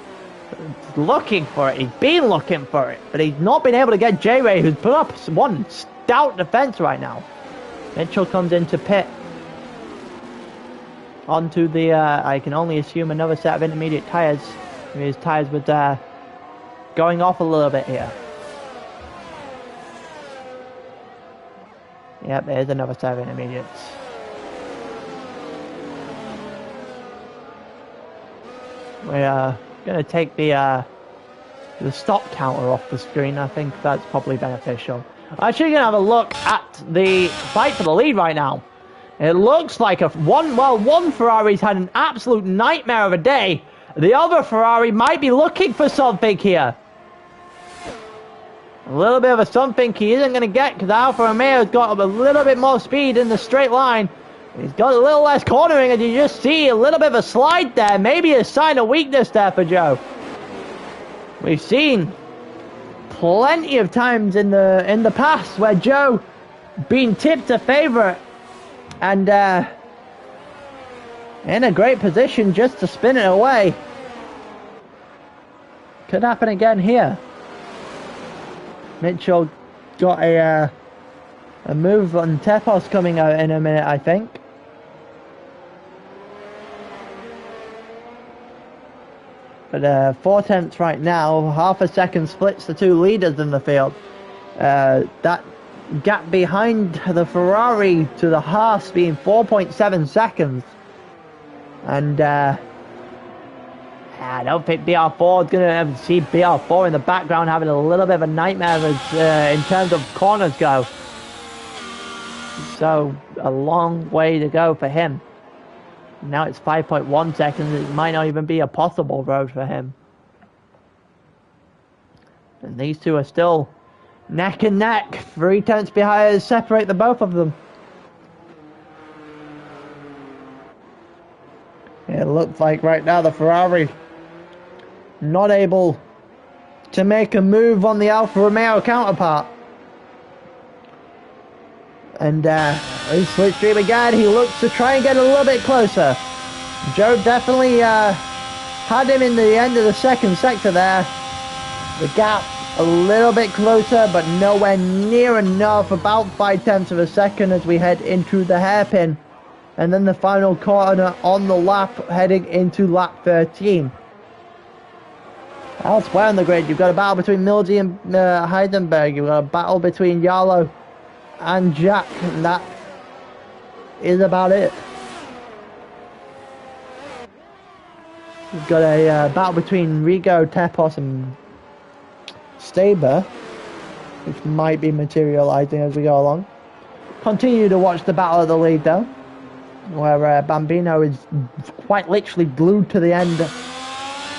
Speaker 1: looking for it. He's been looking for it, but he's not been able to get J-Ray, who's put up one stout defense right now. Mitchell comes into pit. Onto the, I can only assume another set of intermediate tyres. His tyres were going off a little bit here. Yep, there's another set of intermediates. We're going to take the stop counter off the screen. I think that's probably beneficial. Actually, going to have a look at the fight for the lead right now. It looks like one Ferrari's had an absolute nightmare of a day. The other Ferrari might be looking for something here. A little bit of a something he isn't going to get because Alfa Romeo's got a little bit more speed in the straight line. He's got a little less cornering, and you just see a little bit of a slide there. Maybe a sign of weakness there for Joe. We've seen plenty of times in the past where Joe been tipped a favourite and in a great position just to spin it away. Could happen again here. Mitchell got a move on Tepos coming out in a minute, I think. But 4 tenths right now, half a second splits the two leaders in the field. That gap behind the Ferrari to the Haas being 4.7 seconds. And I don't think BR4 is going to see BR4 in the background having a little bit of a nightmare as, in terms of corners go. So a long way to go for him. Now it's 5.1 seconds. It might not even be a possible road for him. And these two are still neck and neck. 3 tenths behind separate the both of them. It looks like right now the Ferrari not able to make a move on the Alfa Romeo counterpart. And his slipstream again, he looks to try and get a little bit closer. Joe definitely had him in the end of the second sector there. The gap a little bit closer, but nowhere near enough, about 5 tenths of a second as we head into the hairpin. And then the final corner on the lap, heading into lap 13. Elsewhere on the grid, you've got a battle between Mildy and Heidenberg. You've got a battle between Yarlow and Jack, and that is about it. You've got a battle between Rigo, Tepos and Staber, which might be materializing as we go along. Continue to watch the battle of the lead though, where Bambino is quite literally glued to the end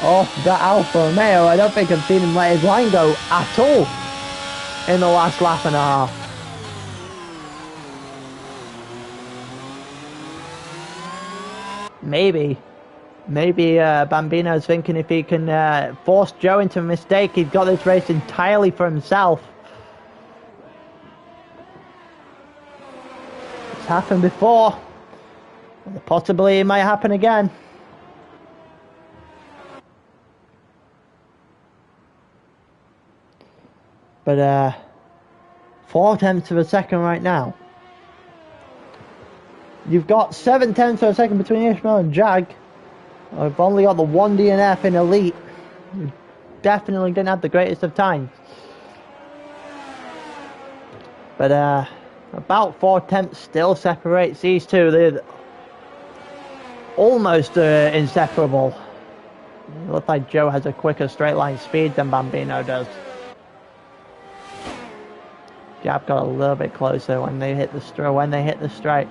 Speaker 1: of the Alfa Romeo. I don't think I've seen him let his line go at all in the last lap and a half. Maybe Bambino's thinking if he can force Joe into a mistake, he's got this race entirely for himself. It's happened before. Possibly it might happen again. But 4 tenths of a second right now. You've got 7 tenths of a second between Ishmael and Jag. I've only got the 1 DNF in Elite. You definitely didn't have the greatest of times. But about 4 tenths still separates these two. They're almost inseparable. It looks like Joe has a quicker straight line speed than Bambino does. Jab got a little bit closer when they hit the straight.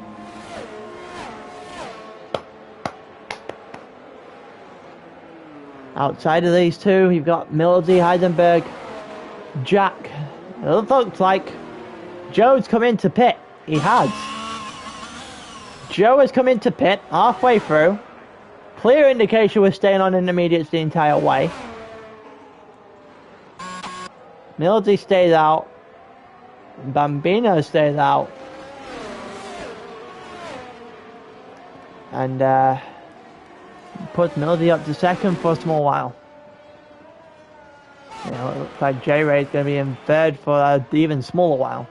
Speaker 1: Outside of these two, you've got Mildy, Heidenberg, Jack. It looks like Joe's come into pit. He has. Joe has come into pit halfway through. Clear indication we're staying on intermediates the entire way. Mildy stays out. Bambino stays out. And puts Mildy up to second for a small while. You know, it looks like J-Ray's going to be in third for an even smaller while.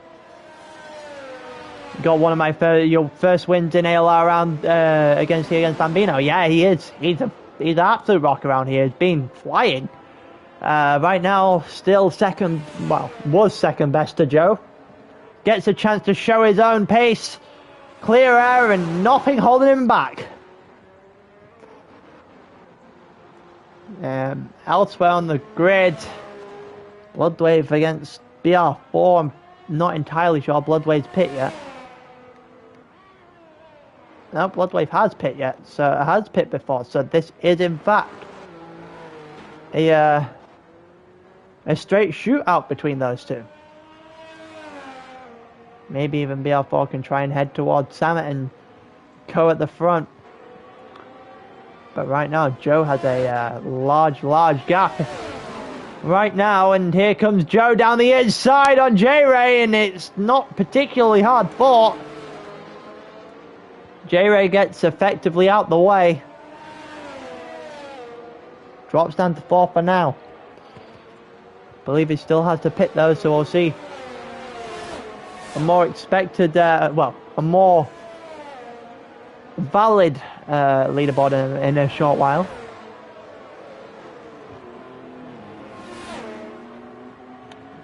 Speaker 1: Got one of my your first wins in ALR round against Bambino. Yeah, he is. He's an absolute rock around here. He's been flying. Right now, still second. Well, was second best to Joe. Gets a chance to show his own pace, clear air, and nothing holding him back. Elsewhere on the grid, Bloodwave against BR4. I'm not entirely sure Bloodwave's pit yet. No, Bloodwave has pit yet, so it has pit before. So this is in fact a straight shootout between those two. Maybe even BR4 can try and head towards Samet and Co at the front. But right now, Joe has a large gap right now, and here comes Joe down the inside on J-Ray, and it's not particularly hard fought. J-Ray gets effectively out the way. Drops down to 4th for now. Believe he still has to pit though, so we'll see a more expected, well, a more valid leaderboard in a short while.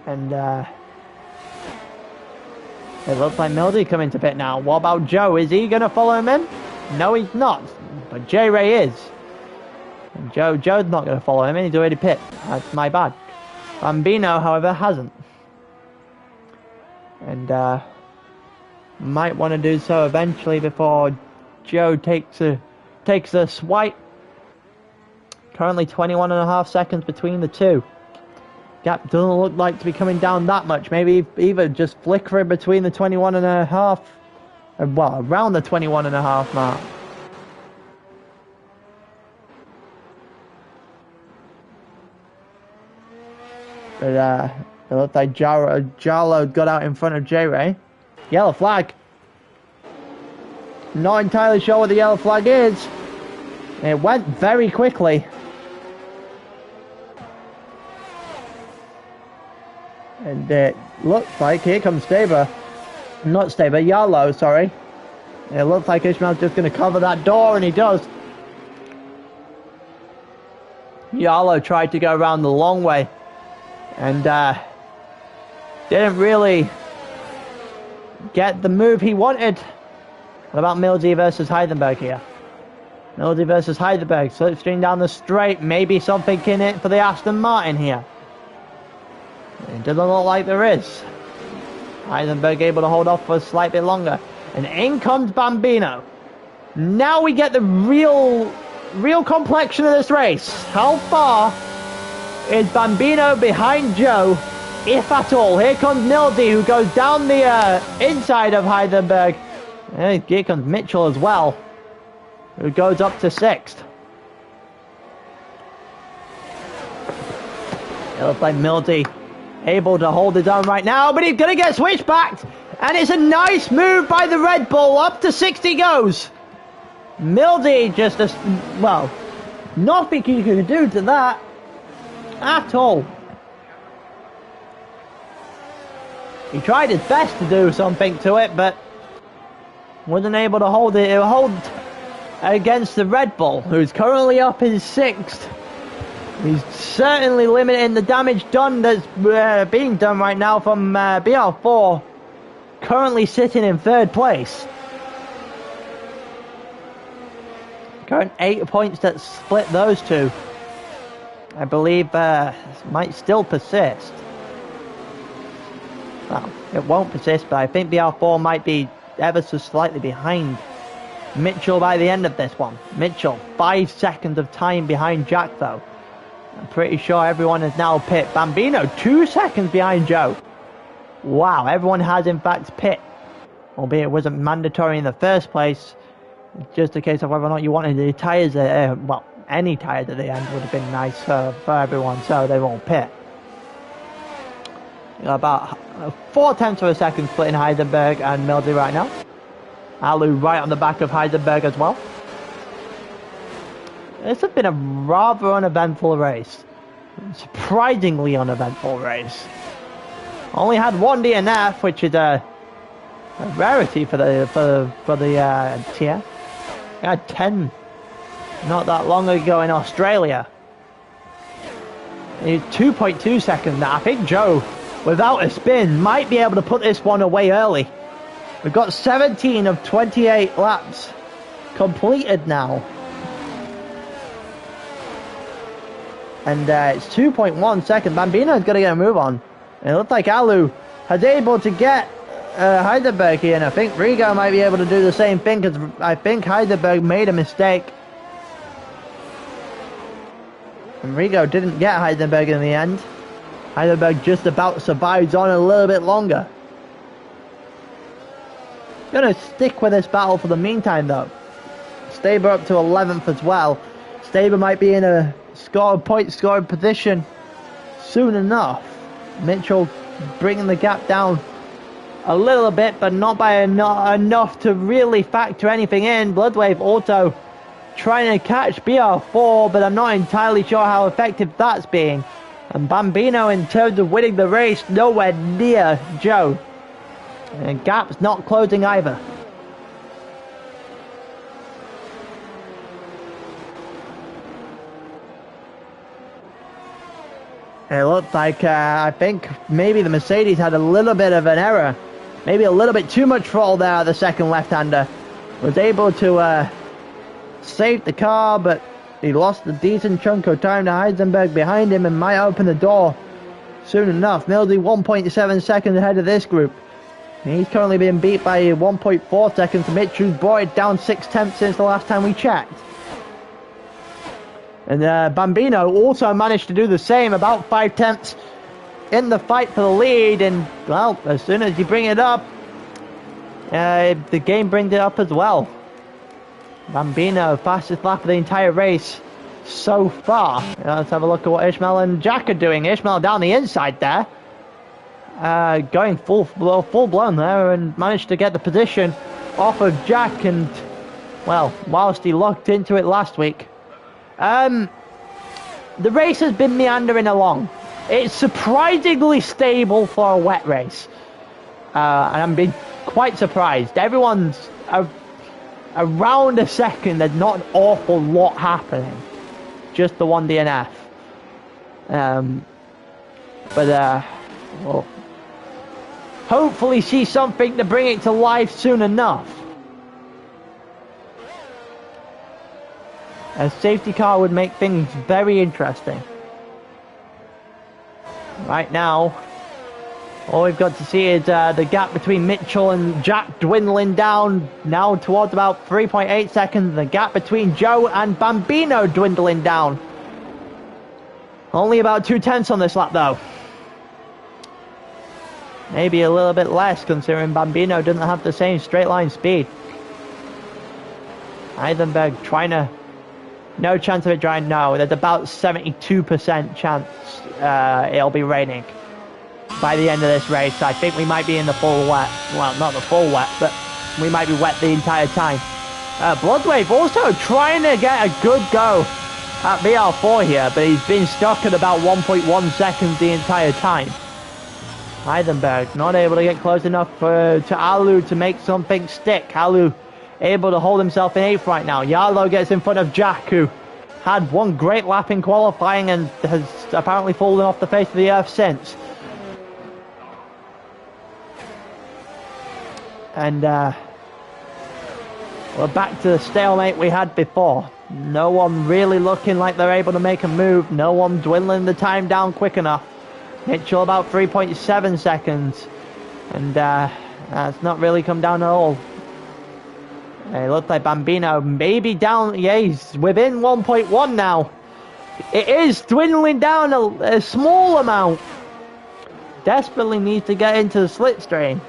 Speaker 1: And it looks like Mildy coming to pit now. What about Joe? Is he going to follow him in? No, he's not. But J-Ray is. And Joe's not going to follow him in. He's already pit. That's my bad. Bambino, however, hasn't. And might want to do so eventually before Joe takes a swipe. Currently 21.5 seconds between the two. Gap doesn't look like to be coming down that much. Maybe either just flickering between the 21.5, well, around the 21.5 mark. But it looked like Jarlo got out in front of J-Ray. Yellow flag. Not entirely sure what the yellow flag is. It went very quickly. And it looks like, here comes Staber. Not Staber, Yarlo, sorry. It looks like Ishmael's just going to cover that door, and he does. Yarlo tried to go around the long way. And didn't really get the move he wanted. What about Mildy versus Heidenberg here? Mildy versus Heidenberg. Slipstream down the straight. Maybe something in it for the Aston Martin here. It doesn't look like there is. Heidenberg able to hold off for a slight bit longer. And in comes Bambino. Now we get the real complexion of this race. How far is Bambino behind Joe, if at all? Here comes Mildy, who goes down the inside of Heidenberg. And here comes Mitchell as well, who goes up to 6th. It looks like Mildy able to hold his own right now, but he's going to get switchbacked. And it's a nice move by the Red Bull. Up to 60 goes. Mildy just, well, nothing you can do to that at all. He tried his best to do something to it, but wasn't able to hold it. It hold against the Red Bull, who's currently up in 6th. He's certainly limiting the damage done that's being done right now from BR4, currently sitting in 3rd place. Current 8 points that split those two. I believe might still persist. Well, it won't persist, but I think BR4 might be ever so slightly behind Mitchell by the end of this one. Mitchell, 5 seconds of time behind Jack, though. I'm pretty sure everyone is now pit. Bambino, 2 seconds behind Joe. Wow, everyone has in fact pit. Albeit it wasn't mandatory in the first place. It's just a case of whether or not you wanted the tyres, well, any tyres at the end would have been nice for everyone, so they won't pit. You know, about 0.4 of a second split in Heidenberg and Mildy right now. Alu right on the back of Heidenberg as well. This has been a rather uneventful race. Surprisingly uneventful race. Only had one DNF, which is a rarity for the tier. I had 10 not that long ago in Australia. 2.2 seconds now. I think Joe, without a spin, might be able to put this one away early. We've got 17 of 28 laps completed now. And it's 2.1 seconds. Bambino's got to get a move on. And it looks like Alu has able to get Heidelberg here, and I think Rigo might be able to do the same thing, because I think Heidelberg made a mistake. And Rigo didn't get Heidelberg in the end. Heidelberg just about survives on a little bit longer. Gonna stick with this battle for the meantime though. Staber up to 11th as well. Staber might be in a point scoring position soon enough. Mitchell bringing the gap down a little bit, but not by enough to really factor anything in. Bloodwave also trying to catch BR4, but I'm not entirely sure how effective that's being. And Bambino, in terms of winning the race, nowhere near Joe. And gap's not closing either. It looked like, I think maybe the Mercedes had a little bit of an error. Maybe a little bit too much throttle there, the second left-hander. Was able to save the car, but he lost a decent chunk of time to Heisenberg behind him and might open the door soon enough. Millsy 1.7 seconds ahead of this group. He's currently being beat by 1.4 seconds. Mitchell's brought it down 6/10 since the last time we checked. And Bambino also managed to do the same, about 5/10 in the fight for the lead. And, well, as soon as you bring it up, the game brings it up as well. Bambino, fastest lap of the entire race so far. Let's have a look at what Ishmael and Jack are doing. Ishmael down the inside there. Going full blown there, and managed to get the position off of Jack. And, well, whilst he looked into it last week. The race has been meandering along. It's surprisingly stable for a wet race. And I'm being quite surprised. Everyone's around a second. There's not an awful lot happening. Just the one DNF. We'll hopefully see something to bring it to life soon enough. A safety car would make things very interesting. Right now, all we've got to see is the gap between Mitchell and Jack dwindling down now towards about 3.8 seconds. The gap between Joe and Bambino dwindling down. Only about 2/10 on this lap though. Maybe a little bit less, considering Bambino doesn't have the same straight line speed. Eisenberg trying to... No chance of it drying. No, there's about 72% chance it'll be raining by the end of this race. I think we might be in the full wet. Well, not the full wet, but we might be wet the entire time. Bloodwave also trying to get a good go at BR4 here, but he's been stuck at about 1.1 seconds the entire time. Heisenberg not able to get close enough to Alu to make something stick. Alu able to hold himself in 8th right now. Yarlo gets in front of Jack, who had one great lap in qualifying and has apparently fallen off the face of the earth since. And we're back to the stalemate we had before. No one really looking like they're able to make a move. No one dwindling the time down quick enough. Mitchell about 3.7 seconds. And that's not really come down at all. It looks like Bambino maybe down. Yeah, he's within 1.1 now. It is dwindling down a small amount. Desperately needs to get into the slipstream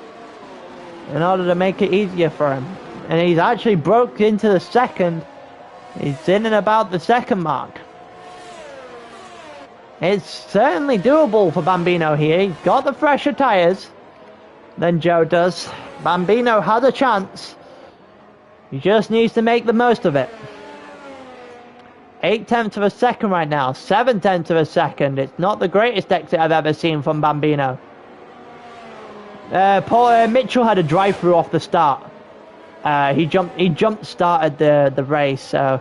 Speaker 1: in order to make it easier for him. And he's actually broke into the second. He's in and about the second mark. It's certainly doable for Bambino here. He's got the fresher tyres than Joe does. Bambino has a chance. He just needs to make the most of it. 8/10 of a second right now. 7/10 of a second. It's not the greatest exit I've ever seen from Bambino. Mitchell had a drive-through off the start. He jumped started the race, so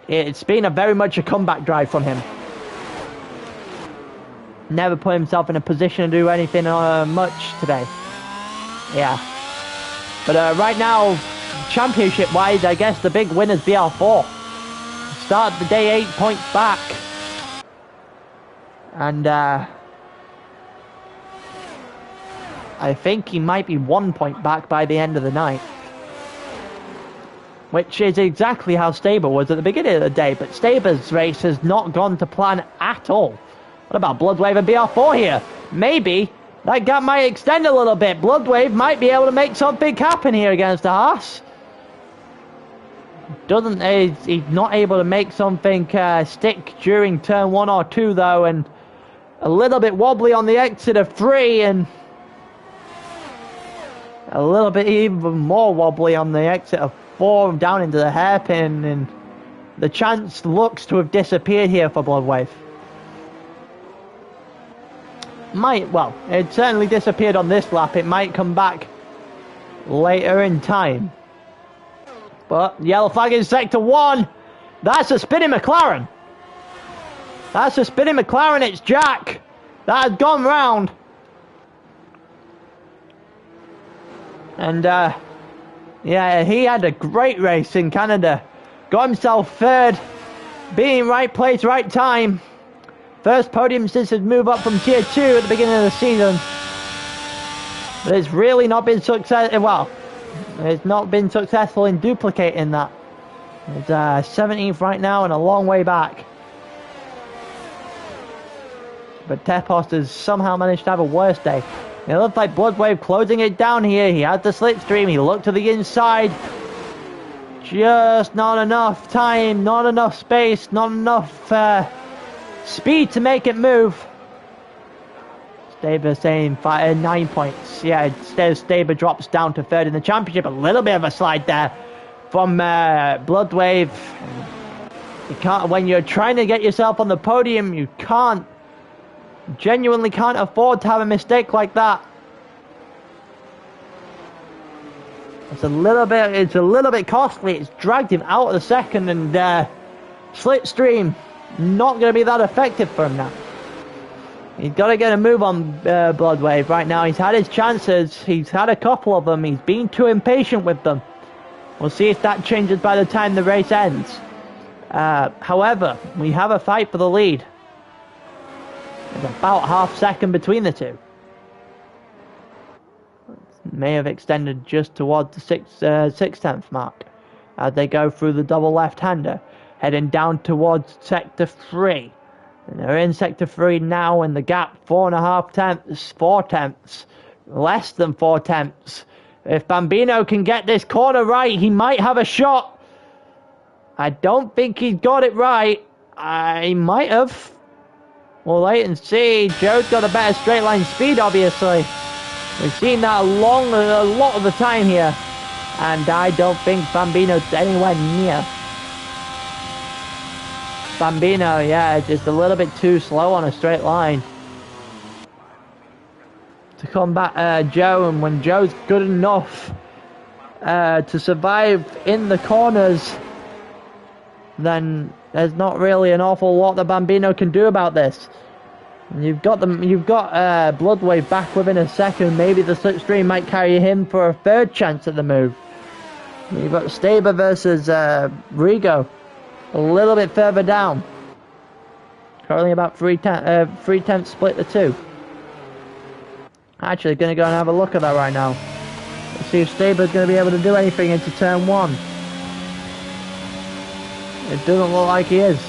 Speaker 1: it's been very much a comeback drive from him. Never put himself in a position to do anything much today. Yeah. But right now, championship-wise, I guess the big winner's BR4. Start the day 8 points back. And I think he might be 1 point back by the end of the night. Which is exactly how Staber was at the beginning of the day. But Staber's race has not gone to plan at all. What about Bloodwave and BR4 here? Maybe that gap might extend a little bit. Bloodwave might be able to make something happen here against the Haas. He's not able to make something stick during turn 1 or 2 though, and a little bit wobbly on the exit of 3, and a little bit even more wobbly on the exit of 4 down into the hairpin, and the chance looks to have disappeared here for Bloodwave. It certainly disappeared on this lap. It might come back later in time. But yellow flag in sector 1. That's a spinning McLaren. That's a spinning McLaren. It's Jack. That has gone round. And yeah, he had a great race in Canada. Got himself third. Being right place, right time. First podium since his move up from tier 2 at the beginning of the season. But it's really not been successful. Well, it's not been successful in duplicating that. It's 17th right now and a long way back. But Tepos has somehow managed to have a worse day. It looks like Bloodwave closing it down here. He had the slipstream. He looked to the inside. Just not enough time, not enough space, not enough speed to make it move. Staber saying 9 points. Yeah, Staber drops down to third in the championship. A little bit of a slide there from Bloodwave. You can't, when you're trying to get yourself on the podium, you genuinely can't afford to have a mistake like that. It's a little bit costly. It's dragged him out of the second, and slipstream not going to be that effective for him now. He's got to get a move on Bloodwave right now. He's had his chances. He's had a couple of them. He's been too impatient with them. We'll see if that changes by the time the race ends. However, we have a fight for the lead. There's about half second between the two. May have extended just towards the 6/10 mark as they go through the double left-hander, heading down towards sector 3. And they're in sector 3 now, and the gap 4.5 tenths, 4 tenths, less than 4 tenths. If Bambino can get this corner right, he might have a shot. I don't think he's got it right. He might have. We'll wait and see. Joe's got a better straight line speed, obviously. We've seen that a lot of the time here. And I don't think Bambino's anywhere near. Bambino, yeah, just a little bit too slow on a straight line to combat Joe. And when Joe's good enough to survive in the corners, then there's not really an awful lot that Bambino can do about this. You've got Bloodwave back within a second. Maybe the slipstream might carry him for a third chance at the move. You've got Staber versus Rigo a little bit further down. Currently about 3/10 split the two. Actually, going to go and have a look at that right now. Let's see if Staber's going to be able to do anything into turn 1. It doesn't look like he is.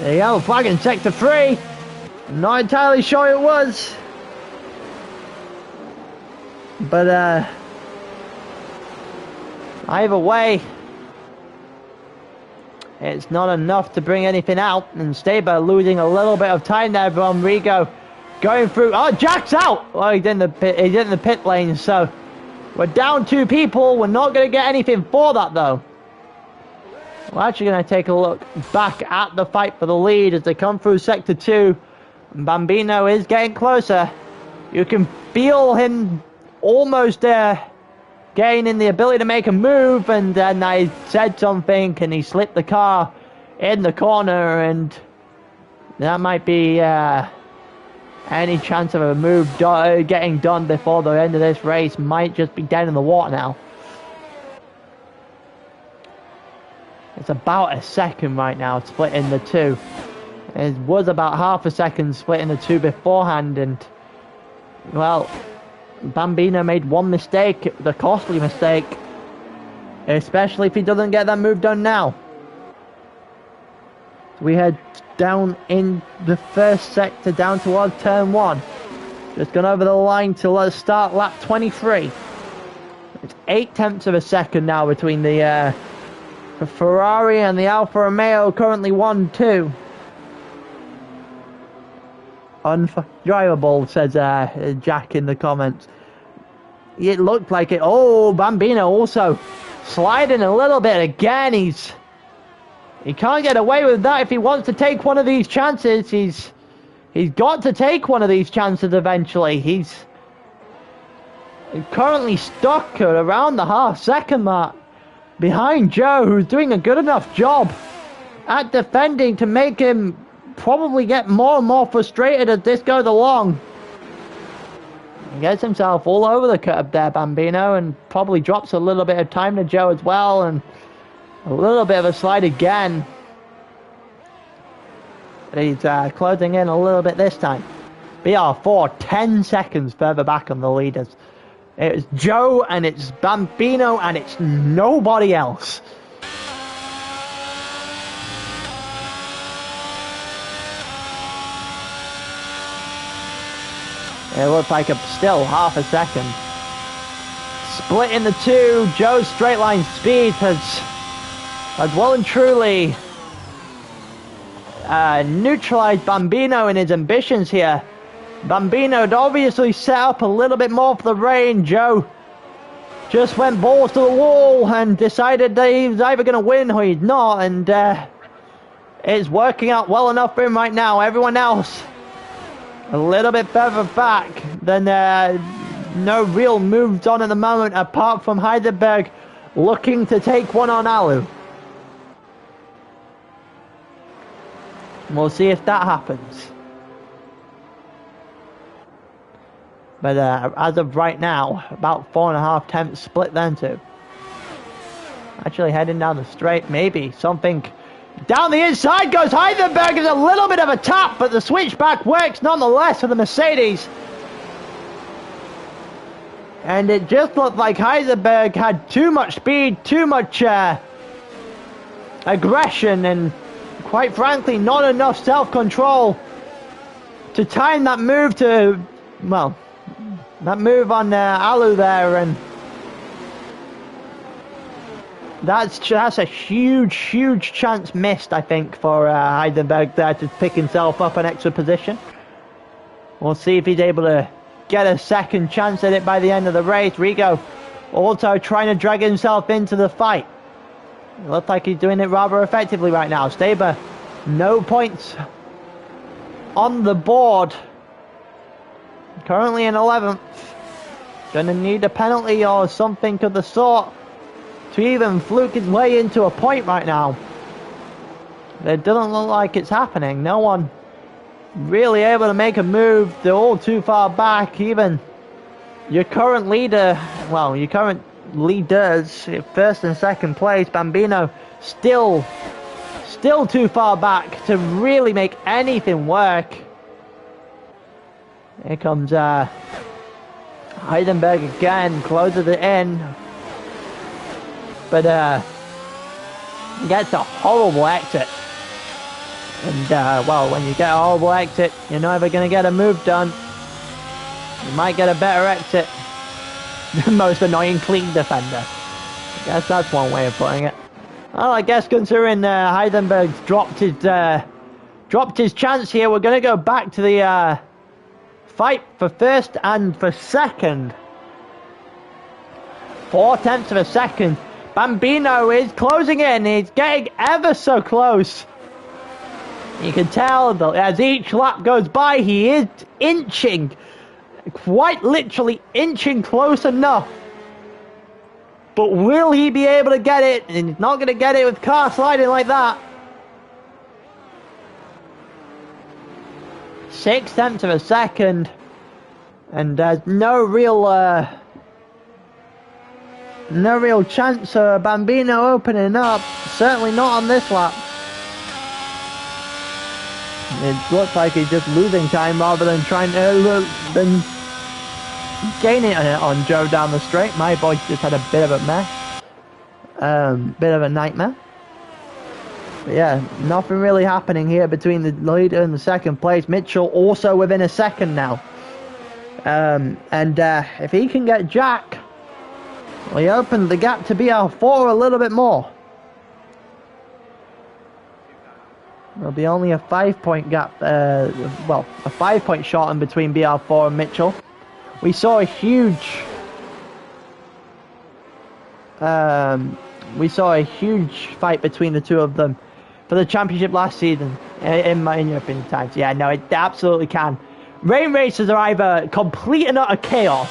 Speaker 1: There you go, flag in sector 3. I'm not entirely sure it was. But either way, it's not enough to bring anything out. And Staber losing a little bit of time there from Rigo going through. Oh, Jack's out! Well, he's in the pit lane, so We're down 2 people. We're not going to get anything for that, though. We're actually going to take a look back at the fight for the lead as they come through Sector 2. Bambino is getting closer. You can feel him almost gaining the ability to make a move, and then I said something and he slipped the car in the corner, and that might be any chance of a move getting done before the end of this race might just be dead in the water now. It's about a second right now splitting the 2. It was about half a second splitting the 2 beforehand, and well, Bambino made one mistake, the costly mistake, especially if he doesn't get that move done now. So we head down in the first sector down towards turn 1. Just gone over the line to let's start lap 23. It's 0.8 of a second now between the Ferrari and the Alfa Romeo, currently 1-2. Undrivable, says Jack in the comments. It looked like it. Oh, Bambino also sliding a little bit again. He can't get away with that if he wants to take one of these chances. He's got to take one of these chances eventually. He's currently stuck at around the half-second mark behind Joe, who's doing a good enough job at defending to make him probably get more and more frustrated as this goes along. He gets himself all over the curb there, Bambino, and probably drops a little bit of time to Joe as well, and a little bit of a slide again. But he's closing in a little bit this time. BR4 10 seconds further back on the leaders. It's Joe and it's Bambino and it's nobody else. It looks like still half a second. Split in the 2. Joe's straight line speed has well and truly neutralized Bambino in his ambitions here. Bambino had obviously set up a little bit more for the rain. Joe just went balls to the wall and decided that he was either going to win or he's not, and it's working out well enough for him right now. Everyone else a little bit further back than no real moves on at the moment apart from Heidelberg looking to take one on Alu. We'll see if that happens. But as of right now, about 4.5 tenths split then too. Actually heading down the straight, maybe something down the inside goes Heidelberg. Is a little bit of a tap, but the switchback works nonetheless for the Mercedes. And it just looked like Heidelberg had too much speed, too much aggression, and quite frankly, not enough self-control to time that move to, well, that move on Alu there, and that's a huge chance missed, I think, for Heidelberg there to pick himself up an extra position. We'll see if he's able to get a second chance at it by the end of the race. Rigo also trying to drag himself into the fight. It looks like he's doing it rather effectively right now. Staber, no points on the board. Currently in 11th. Gonna need a penalty or something of the sort to even fluke his way into a point right now. It doesn't look like it's happening. No one really able to make a move. They're all too far back. Even your current leader, well, your current leaders, first and second place, Bambino, still too far back to really make anything work. Here comes Heidenberg again, closes it in. But gets a horrible exit. And well, when you get a horrible exit, you're never going to get a move done. You might get a better exit. The most annoying clean defender. I guess that's one way of putting it. Well, I guess considering Heidenberg's dropped his chance here, we're going to go back to the fight for first and for second. 4/10 of a second. Bambino is closing in. He's getting ever so close. You can tell that as each lap goes by, he is inching, quite literally inching close enough. But will he be able to get it? And he's not going to get it with car sliding like that. 6/10 of a second. And there's no real chance of Bambino opening up. Certainly not on this lap. It looks like he's just losing time rather than trying to gain it on Joe down the straight. My boy just had a bit of a mess. Bit of a nightmare. But yeah, nothing really happening here between the leader and the second place. Mitchell also within a second now. If he can get Jack, well, he opened the gap to BR4 a little bit more. There'll be only a 5-point gap, a 5-point shot in between BR4 and Mitchell. We saw a huge fight between the two of them for the championship last season, in your opinion, times. Yeah, no, it absolutely can. Rain races are either complete and utter chaos,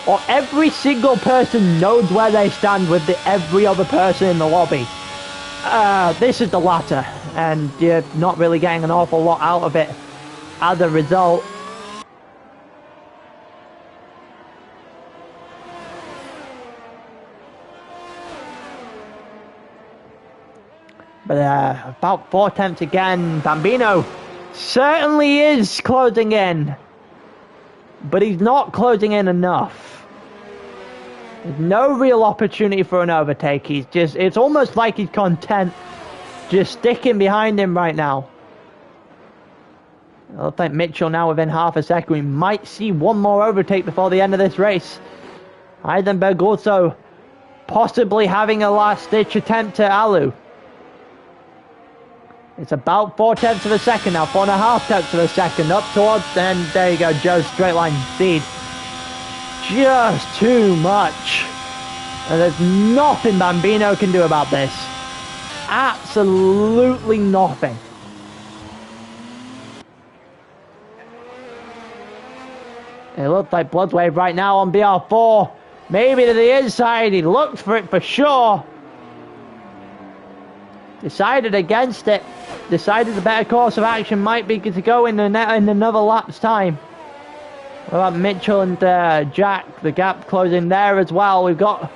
Speaker 1: or every single person knows where they stand with every other person in the lobby. This is the latter, and you're not really getting an awful lot out of it as a result. But about 4/10 again. Bambino certainly is closing in, but he's not closing in enough. There's no real opportunity for an overtake. It's almost like he's content just sticking behind him right now. I think Mitchell now within half a second. We might see one more overtake before the end of this race. Heidenberg also possibly having a last-ditch attempt at Alu. It's about 4/10 of a second now, 4.5 of a second up towards, and there you go, Joe's straight line speed. Just too much. And there's nothing Bambino can do about this. Absolutely nothing. It looks like Bloodwave right now on BR4. Maybe to the inside, he looked for it for sure. Decided against it. Decided the better course of action might be to go in another lap's time. What about Mitchell and Jack? The gap closing there as well. We've got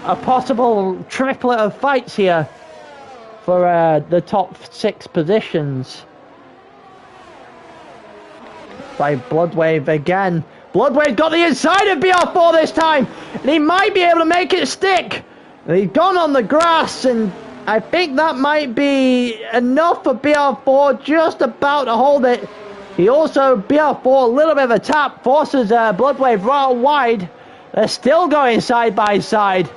Speaker 1: a possible triplet of fights here for the top 6 positions. By Bloodwave again. Bloodwave's got the inside of BR4 this time, and he might be able to make it stick. He's gone on the grass, and I think that might be enough for BR4, just about to hold it. He also, BR4, a little bit of a tap, forces Bloodwave right wide. They're still going side by side.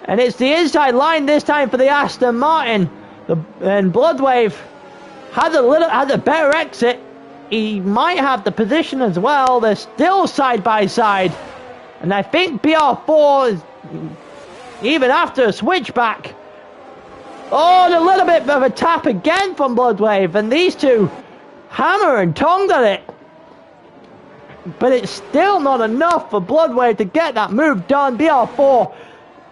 Speaker 1: And it's the inside line this time for the Aston Martin. And Bloodwave has a better exit. He might have the position as well. They're still side by side. And I think BR4 is, even after a switchback. Oh, and a little bit of a tap again from Bloodwave, and these two hammer and tongue at it. But it's still not enough for Bloodwave to get that move done. BR4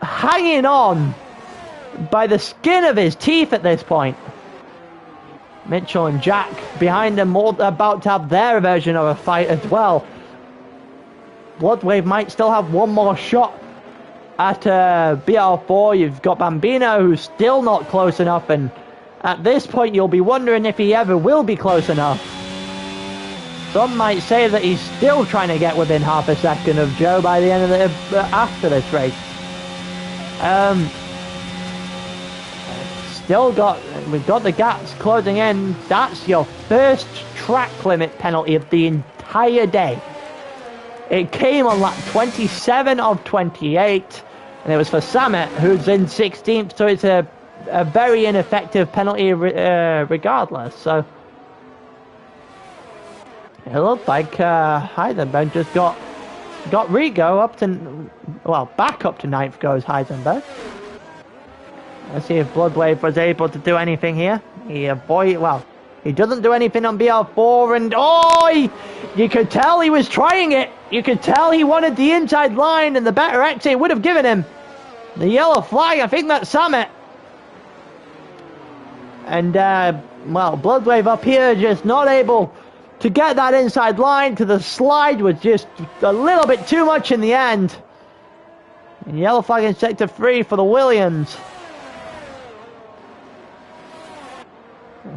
Speaker 1: hanging on by the skin of his teeth at this point. Mitchell and Jack behind them, about to have their version of a fight as well. Bloodwave might still have one more shot at BR4. You've got Bambino, who's still not close enough, and at this point you'll be wondering if he ever will be close enough. Some might say that he's still trying to get within half a second of Joe by the end of after this race. We've got the gaps closing in. That's your first track limit penalty of the entire day. It came on lap 27 of 28, and it was for Samet, who's in 16th, so it's a very ineffective penalty regardless. So it looked like Heidenberg just got got Rigo up to, well, back up to 9th goes Heisenberg. Let's see if Bloodwave was able to do anything here. He doesn't do anything on BR4, and you could tell he was trying it. You could tell he wanted the inside line, and the better exit would have given him the yellow flag. I think that's Summit. And, Bloodwave up here just not able to get that inside line, to the slide was just a little bit too much in the end. And yellow flag in sector 3 for the Williams.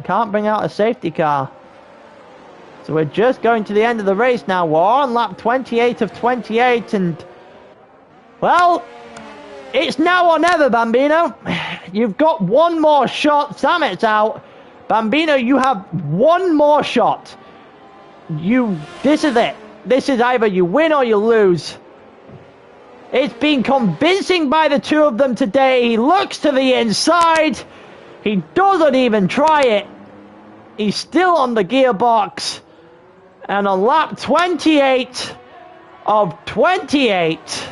Speaker 1: Can't bring out a safety car. So we're just going to the end of the race now. We're on lap 28 of 28, and well, it's now or never, Bambino. You've got one more shot. Sammit's out. Bambino, you have one more shot. This is it. This is either you win or you lose. It's been convincing by the two of them today. He looks to the inside. He doesn't even try it. He's still on the gearbox. And on lap 28 of 28,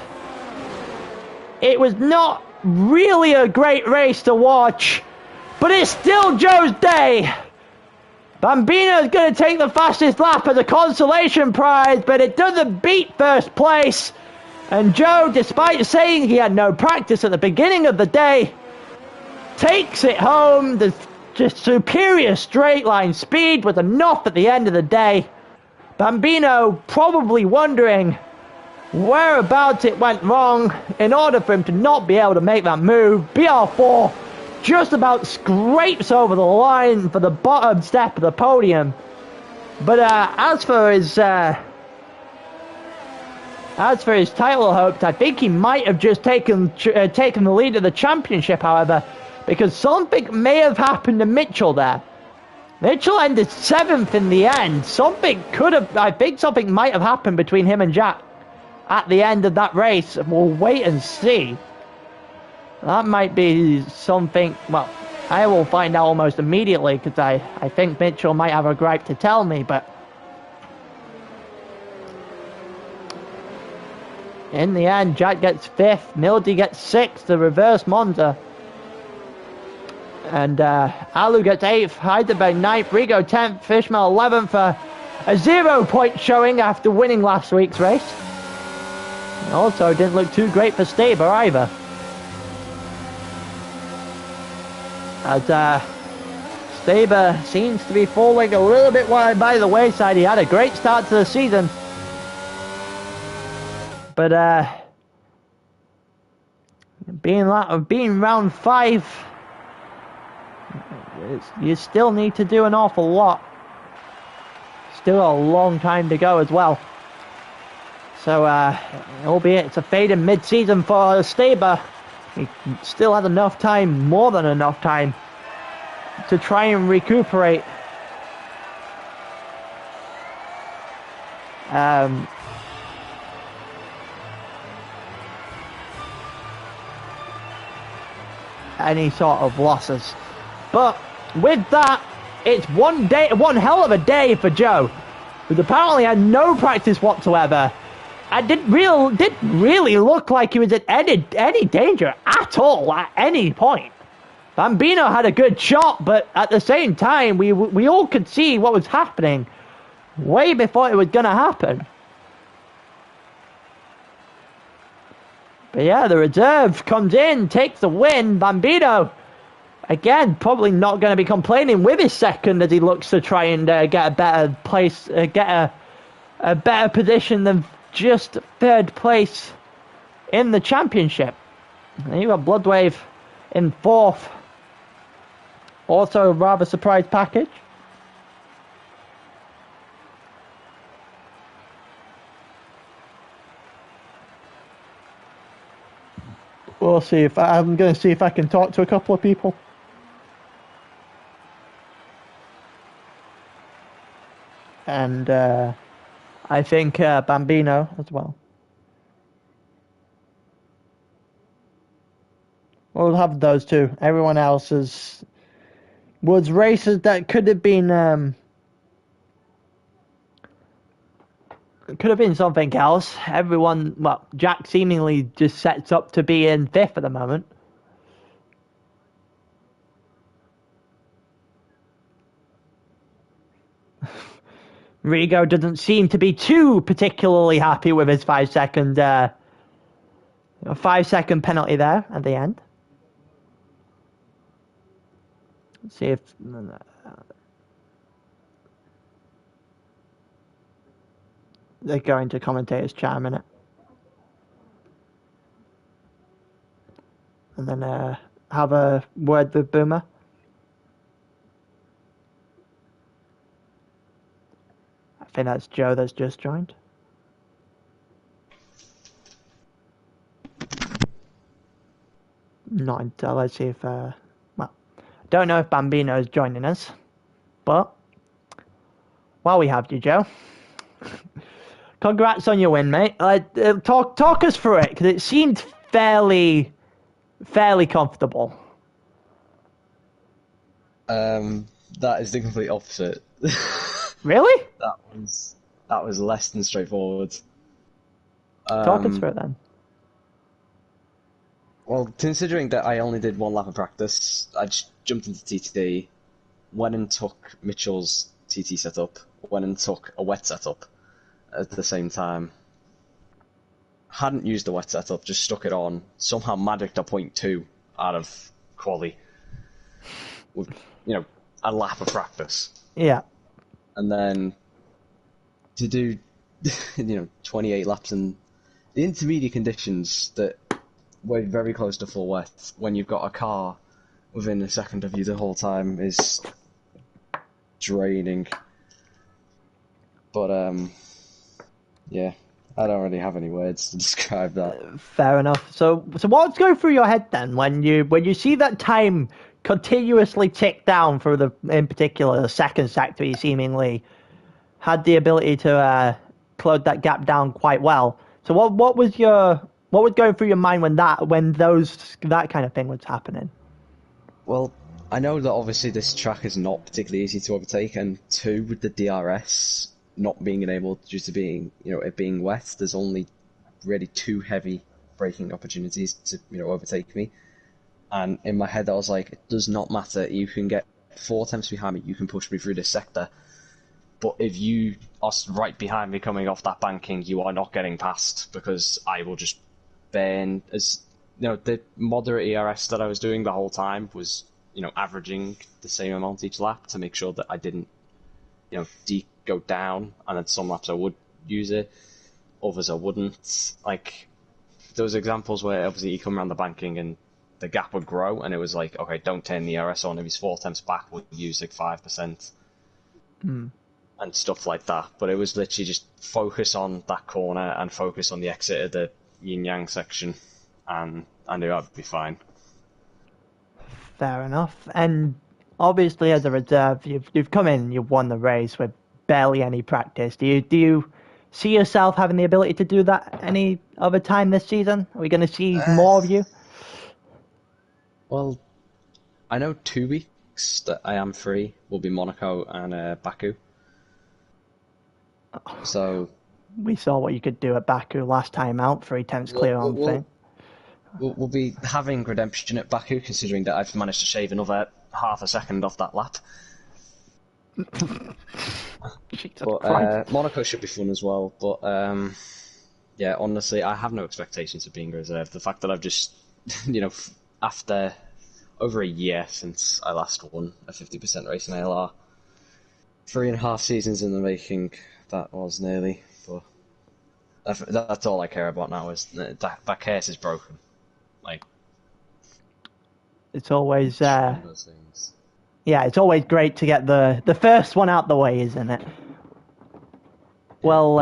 Speaker 1: it was not really a great race to watch, but it's still Joe's day. Bambino's going to take the fastest lap as a consolation prize, but it doesn't beat first place. And Joe, despite saying he had no practice at the beginning of the day, takes it home. The just superior straight line speed was enough at the end of the day. Bambino probably wondering whereabouts it went wrong in order for him to not be able to make that move. BR4 just about scrapes over the line for the bottom step of the podium. But as for his title hopes, I think he might have just taken the lead of the championship, however, because something may have happened to Mitchell there. Mitchell ended 7th in the end. I think something might have happened between him and Jack at the end of that race. We'll wait and see. That might be something, well, I will find out almost immediately, because I think Mitchell might have a gripe to tell me, but in the end, Jack gets 5th, Mildy gets 6th, the reverse Monza. And Alu gets 8th, Heidelberg 9th, Rigo 10th, Fishmel 11th for a 0-point showing after winning last week's race. And also didn't look too great for Staber either. As Staber seems to be falling a little bit by the wayside. He had a great start to the season. But being round 5, you still need to do an awful lot. Still a long time to go as well. So, albeit it's a fade in mid-season for Staber, he still has enough time, more than enough time, to try and recuperate. Any sort of losses. But with that, it's one hell of a day for Joe, who apparently had no practice whatsoever. It didn't really look like he was in any danger at all at any point. Bambino had a good shot, but at the same time, we all could see what was happening way before it was going to happen. But yeah, the reserve comes in, takes the win. Bambino, again, probably not going to be complaining with his second as he looks to try and get a better place, get a better position than just 3rd place in the championship. And you got Bloodwave in 4th. Also a rather surprise package. We'll see if I'm going to see if I can talk to a couple of people. And I think Bambino as well. We'll have those two. Everyone else was races that could have been It could have been something else. Everyone, well, Jack seemingly just sets up to be in fifth at the moment. Rigo doesn't seem to be too particularly happy with his 5 second 5 second penalty there at the end. Let's see if they're going to commentator's chair a minute. And then have a word with Boomer. I think that's Joe that's just joined. Not until let's see if well, don't know if Bambino is joining us, but while we have you, Joe, congrats on your win, mate. Talk us through it because it seemed fairly comfortable.
Speaker 2: That is the complete opposite.
Speaker 1: Really?
Speaker 2: That was less than straightforward.
Speaker 1: Talk us through it then.
Speaker 2: Well, considering that I only did one lap of practice, I just jumped into TTD, went and took Mitchell's TT setup, went and took a wet setup at the same time. Hadn't used the wet setup, just stuck it on, somehow magicked a 0.2 out of quali with, a lap of practice.
Speaker 1: Yeah.
Speaker 2: And then to do, 28 laps in the intermediate conditions that were very close to full wet when you've got a car within a second of you the whole time is draining. But, yeah, I don't really have any words to describe that.
Speaker 1: Fair enough. So what's going through your head then when you see that time continuously tick down through in particular the second sector? You seemingly had the ability to close that gap down quite well. So what was going through your mind when that kind of thing was happening?
Speaker 2: Well, I know that obviously this track is not particularly easy to overtake, and two, with the DRS not being able due to being it being wet, there's only really two heavy braking opportunities to overtake me. And in my head I was like, it does not matter, you can get 4 attempts behind me, you can push me through this sector, but if you are right behind me coming off that banking, you are not getting past, because I will just burn. As the moderate ERS that I was doing the whole time was averaging the same amount each lap to make sure that I didn't go down, and then some laps I would use it, others I wouldn't. Like, there was examples where obviously you come around the banking and the gap would grow, and it was like, okay, don't turn the ERS on. If he's 4 attempts back, we'll use like 5%. And stuff like that. But it was literally just focus on that corner and focus on the exit of the yin-yang section, and I knew I'd be fine.
Speaker 1: Fair enough. And obviously as a reserve, you've come in, you've won the race with barely any practice. Do you see yourself having the ability to do that any other time this season? Are we going to see more of you?
Speaker 2: Well, I know 2 weeks that I am free will be Monaco and Baku. So
Speaker 1: we saw what you could do at Baku last time out, 3 tenths clear on thing.
Speaker 2: We'll be having redemption at Baku, considering that I've managed to shave another half a second off that lap. But Monaco should be fun as well. But yeah, honestly, I have no expectations of being reserved. The fact that I've just, after over a year since I last won a 50% race in ALR, 3.5 seasons in the making, that was nearly. But that's all I care about now, is that case is broken. Like,
Speaker 1: it's always it's always great to get the first one out the way, isn't it? Well,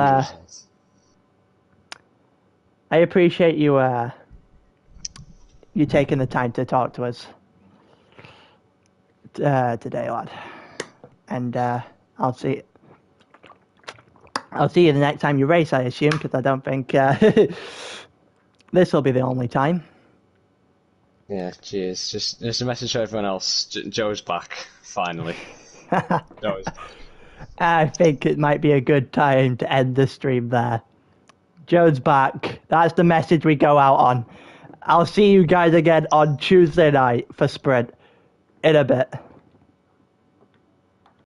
Speaker 1: I appreciate you taking the time to talk to us today, lad. And I'll see you the next time you race, I assume, because I don't think this will be the only time.
Speaker 2: Yeah, cheers. Just a message to everyone else. Joe's back, finally. Joe's back.
Speaker 1: I think it might be a good time to end the stream there. Joe's back. That's the message we go out on. I'll see you guys again on Tuesday night for Sprint in a bit.